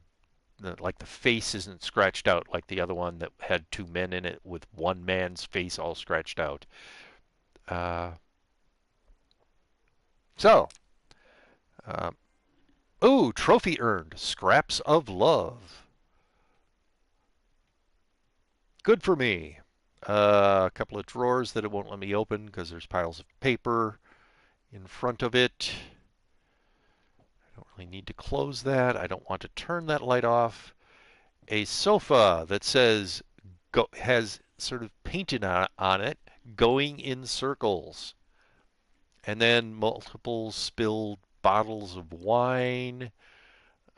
like the face isn't scratched out like the other one that had two men in it with one man's face all scratched out. Uh, so, uh, ooh, trophy earned, scraps of love. Good for me. A couple of drawers that it won't let me open because there's piles of paper in front of it. I don't really need to close that. I don't want to turn that light off. A sofa that says has sort of painted on it, going in circles. And then multiple spilled bottles of wine,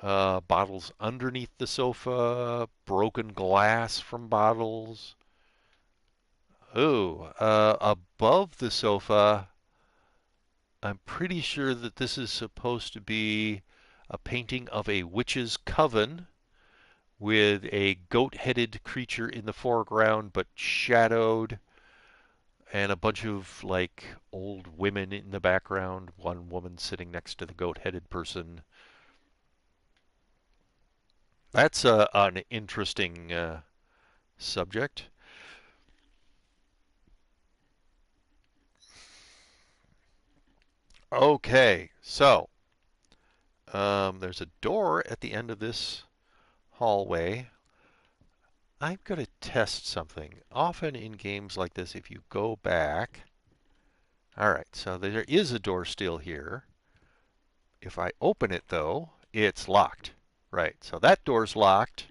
bottles underneath the sofa, broken glass from bottles. Oh, above the sofa, I'm pretty sure that this is supposed to be a painting of a witch's coven with a goat-headed creature in the foreground but shadowed, and a bunch of like old women in the background, one woman sitting next to the goat-headed person. That's an interesting subject. Okay, so there's a door at the end of this hallway. I'm going to test something. Often in games like this, if you go back, all right, so there is a door still here. If I open it though, it's locked. Right, so that door's locked.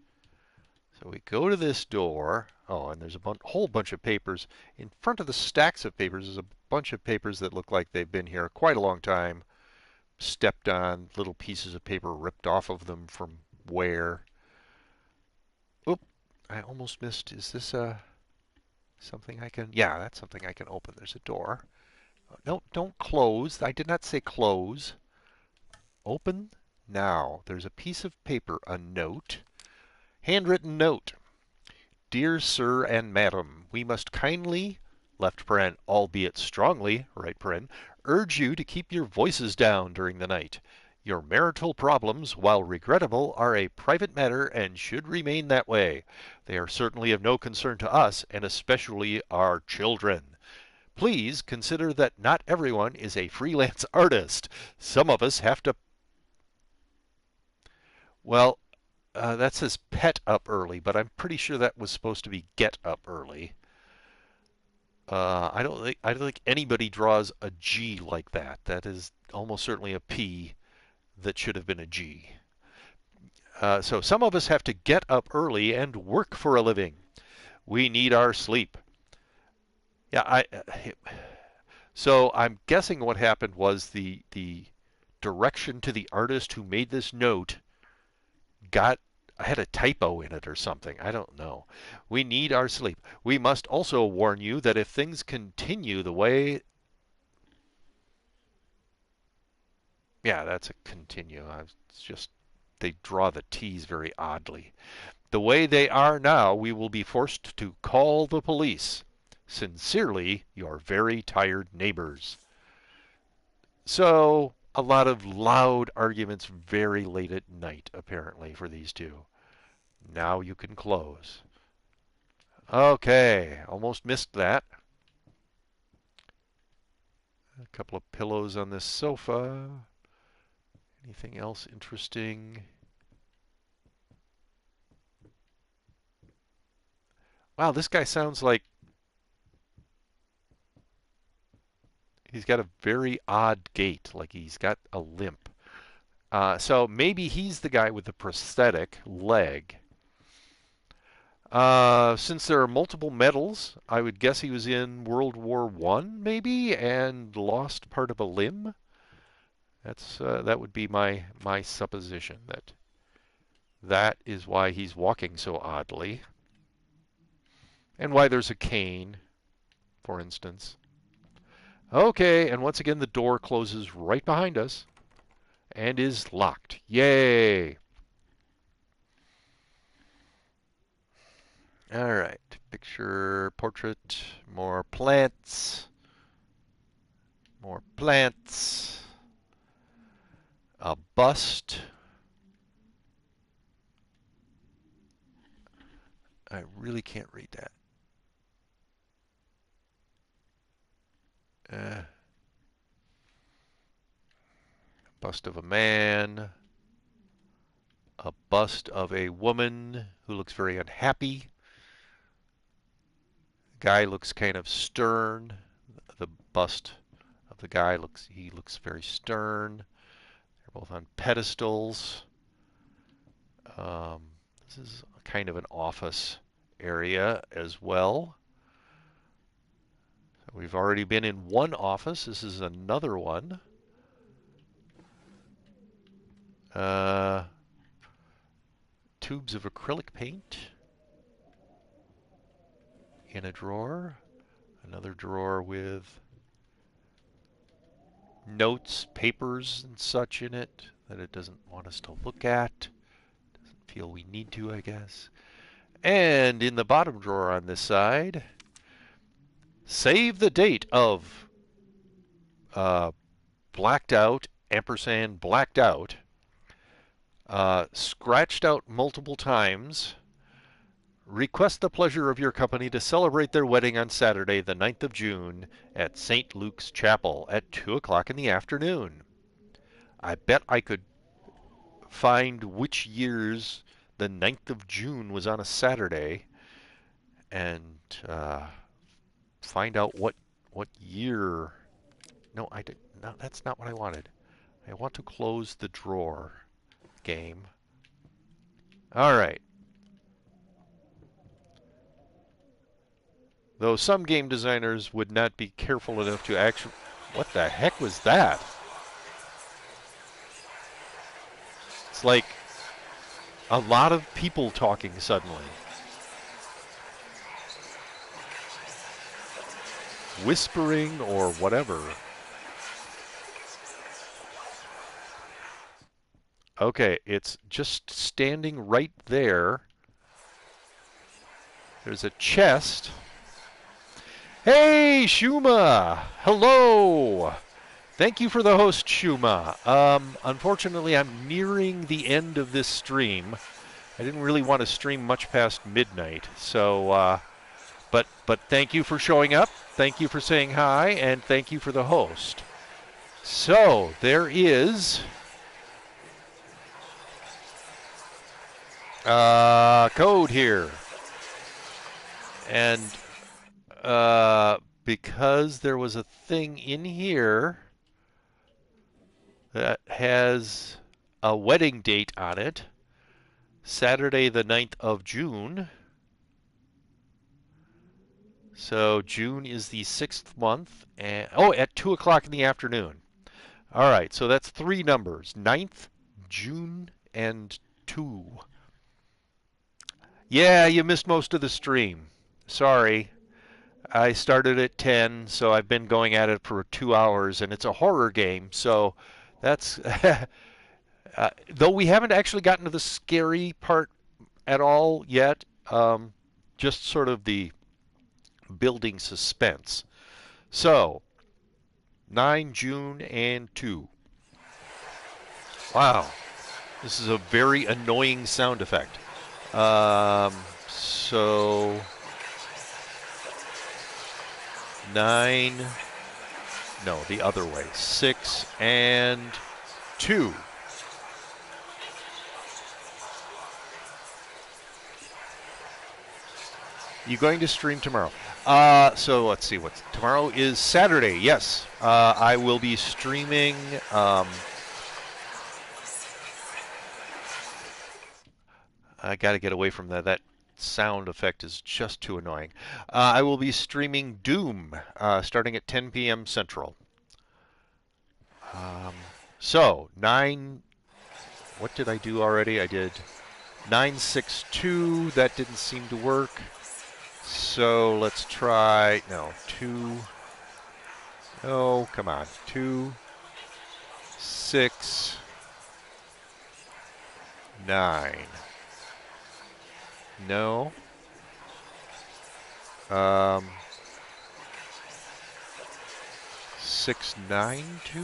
So we go to this door. Oh, and there's a whole bunch of papers. In front of the stacks of papers is a bunch of papers that look like they've been here quite a long time. Stepped on, little pieces of paper ripped off of them from where. Oop, I almost missed. Is this something I can? Yeah, that's something I can open. There's a door. No, don't close. I did not say close. Open now. There's a piece of paper, a note. Handwritten note. Dear Sir and Madam, we must kindly, left paren, albeit strongly, right paren, urge you to keep your voices down during the night. Your marital problems, while regrettable, are a private matter and should remain that way. They are certainly of no concern to us, and especially our children. Please consider that not everyone is a freelance artist. Some of us have to. Well, that says pet up early, but I'm pretty sure that was supposed to be get up early. I don't think anybody draws a G like that. That is almost certainly a P that should have been a G. So some of us have to get up early and work for a living. We need our sleep. Yeah, So I'm guessing what happened was the direction to the artist who made this note got had a typo in it or something. I don't know. We need our sleep. We must also warn you that if things continue the way, yeah, that's a continue. It's just they draw the T's very oddly. The way they are now, we will be forced to call the police. Sincerely, your very tired neighbors. So, a lot of loud arguments very late at night, apparently, for these two. Now you can close. Okay, almost missed that. A couple of pillows on this sofa. Anything else interesting? Wow, this guy sounds like he's got a very odd gait, like he's got a limp. So maybe he's the guy with the prosthetic leg. Since there are multiple medals, I would guess he was in World War One, maybe, and lost part of a limb. That would be my supposition that is why he's walking so oddly, and why there's a cane, for instance. Okay, and once again the door closes right behind us and is locked. Yay! All right, picture, portrait, more plants, a bust. I really can't read that. Bust of a man, a bust of a woman who looks very unhappy. The guy looks kind of stern. The bust of the guy looks very stern. They're both on pedestals. This is kind of an office area as well. So we've already been in one office. This is another one. Tubes of acrylic paint in a drawer. Another drawer with notes, papers, and such in it that it doesn't want us to look at. Doesn't feel we need to, I guess. And in the bottom drawer on this side, save the date of blacked out, ampersand blacked out, scratched out multiple times. Request the pleasure of your company to celebrate their wedding on Saturday, the 9th of June, at St. Luke's Chapel at 2 o'clock in the afternoon. I bet I could find which years the 9th of June was on a Saturday and find out what year. No, I did. No, that's not what I wanted. I want to close the drawer game. All right. Though some game designers would not be careful enough to actually... What the heck was that? It's like a lot of people talking suddenly. Whispering or whatever. Okay, it's just standing right there. There's a chest. Hey, Shuma! Hello! Thank you for the host, Shuma. Unfortunately, I'm nearing the end of this stream. I didn't really want to stream much past midnight, so, but thank you for showing up. Thank you for saying hi, and thank you for the host. So, there is code here. And because there was a thing in here that has a wedding date on it, Saturday the 9th of June. So June is the 6th month, and oh, at 2 o'clock in the afternoon. All right, so that's three numbers: 9th, June, and 2. Yeah, you missed most of the stream. Sorry. I started at 10, so I've been going at it for 2 hours, and it's a horror game, so that's. Though we haven't actually gotten to the scary part at all yet, just sort of the building suspense. So, 9, June, and 2. Wow, this is a very annoying sound effect. So 9, no, the other way. 6 and 2. You going to stream tomorrow? So let's see. What's tomorrow is Saturday. Yes, I will be streaming. I got to get away from that. That sound effect is just too annoying. I will be streaming Doom starting at 10 p.m. Central. Um, so 9. What did I do already? I did 962. That didn't seem to work. So let's try, no, 2, oh, come on, 2, 6, 9. No. 6, 9, 2.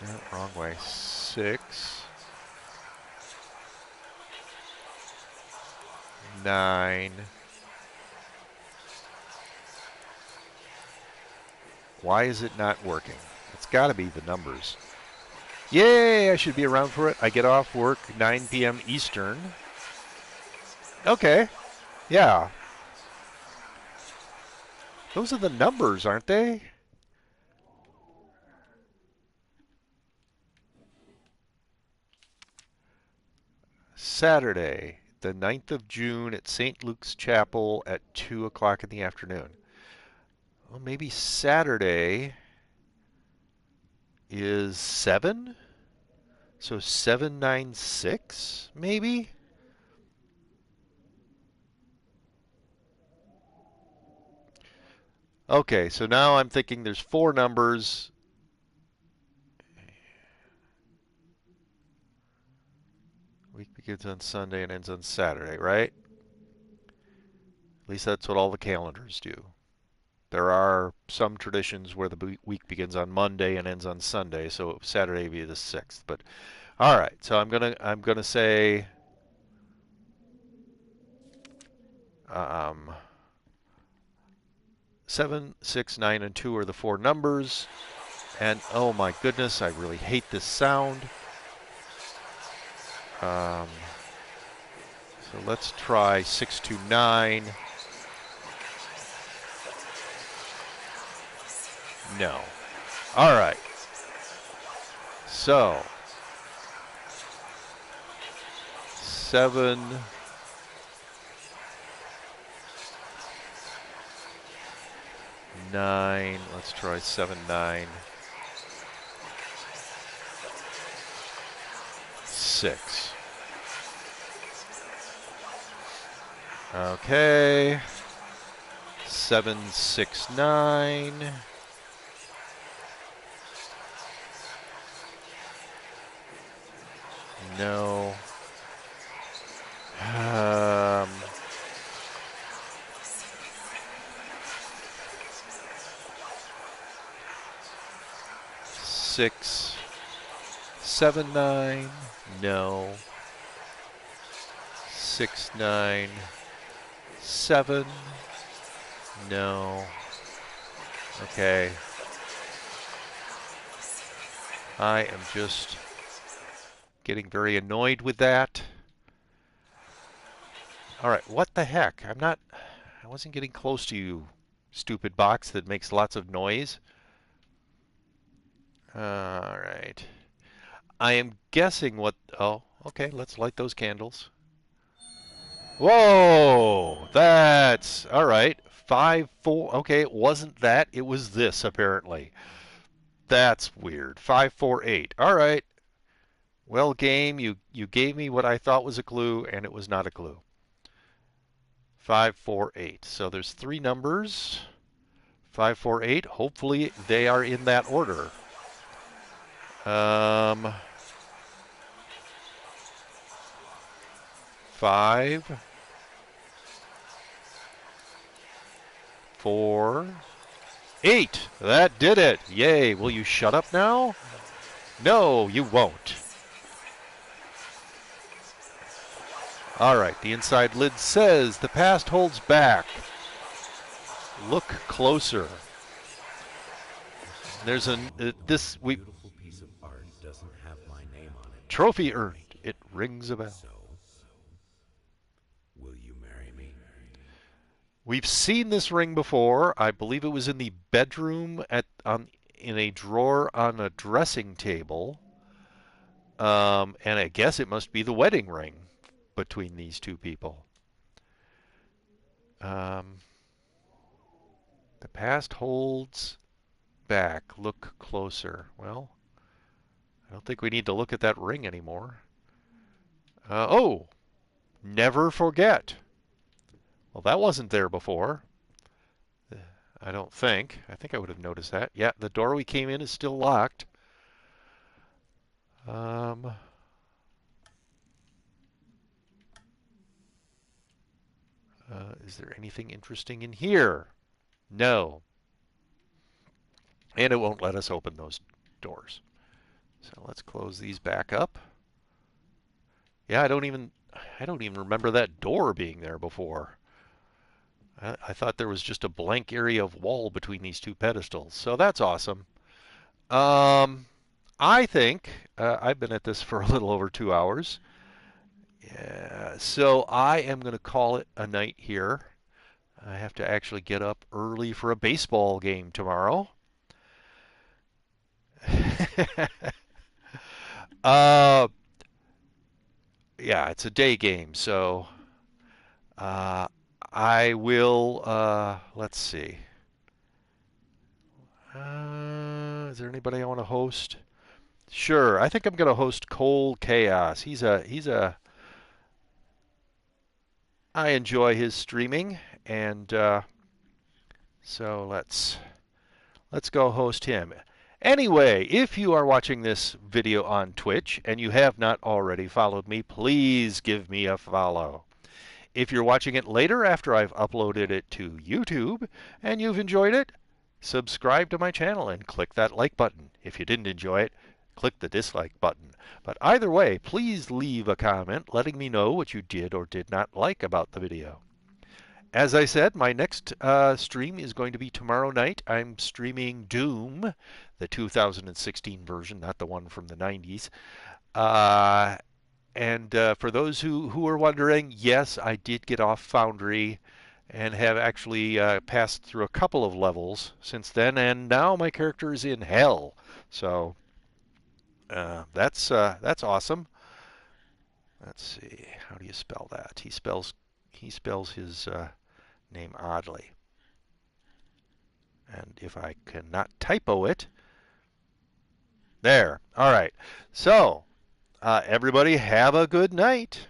No, wrong way. 6, 9. Why is it not working? It's got to be the numbers. Yay, I should be around for it. I get off work 9 p.m. Eastern. Okay. Yeah. Those are the numbers, aren't they? Saturday, the 9th of June at St. Luke's Chapel at 2 o'clock in the afternoon. Well, maybe Saturday is 7? So 796, maybe? Okay, so now I'm thinking there's 4 numbers. Week begins on Sunday and ends on Saturday, right? At least that's what all the calendars do. There are some traditions where the week begins on Monday and ends on Sunday, so Saturday would be the 6th. But all right, so I'm gonna say 7, 6, 9, and 2 are the 4 numbers. And oh my goodness, I really hate this sound. So let's try 629. No. All right. So 7, 9. Let's try 7, 9, 6. Okay. 7, 6, 9. No. 6, 7, 9. No. 6, 9, 7. No. Okay. I am just getting very annoyed with that. All right, what the heck? I wasn't getting close to you, stupid box that makes lots of noise. All right. I am guessing what, oh, okay, let's light those candles. Whoa, that's, all right. 5, 4. Okay, it wasn't that. It was this, apparently. That's weird. 5, 4, 8. All right. Well, game, you gave me what I thought was a clue, and it was not a clue. 5, 4, 8. So there's three numbers. 5, 4, 8. Hopefully they are in that order. 5, 4, 8. That did it. Yay. Will you shut up now? No, you won't. All right. The inside lid says the past holds back. Look closer. There's a beautiful piece of art doesn't have my name on it. Trophy earned. It rings a bell. So, will you marry me? We've seen this ring before. I believe it was in the bedroom in a drawer on a dressing table. And I guess it must be the wedding ring between these two people. The past holds back. Look closer. Well, I don't think we need to look at that ring anymore. Oh, never forget. Well, that wasn't there before. I don't think. I think I would have noticed that. Yeah, the door we came in is still locked. Is there anything interesting in here? No. And it won't let us open those doors. So let's close these back up. Yeah, I don't even remember that door being there before. I thought there was just a blank area of wall between these two pedestals. So that's awesome. I think I've been at this for a little over 2 hours. Yeah, so I am going to call it a night here. I have to actually get up early for a baseball game tomorrow. Yeah, it's a day game, so I will. Let's see. Is there anybody I want to host? Sure, I think I'm going to host Cold Chaos. He's a. I enjoy his streaming, and so let's go host him. Anyway, if you are watching this video on Twitch and you have not already followed me, please give me a follow. If you're watching it later after I've uploaded it to YouTube and you've enjoyed it, subscribe to my channel and click that like button. If you didn't enjoy it, click the dislike button. But either way, please leave a comment letting me know what you did or did not like about the video. As I said, my next stream is going to be tomorrow night. I'm streaming Doom, the 2016 version, not the one from the 90s. And for those who are wondering, yes, I did get off Foundry and have actually passed through a couple of levels since then, and now my character is in hell. So that's awesome. Let's see, how do you spell that? He spells his name oddly. And if I cannot typo it, there. All right. So everybody have a good night.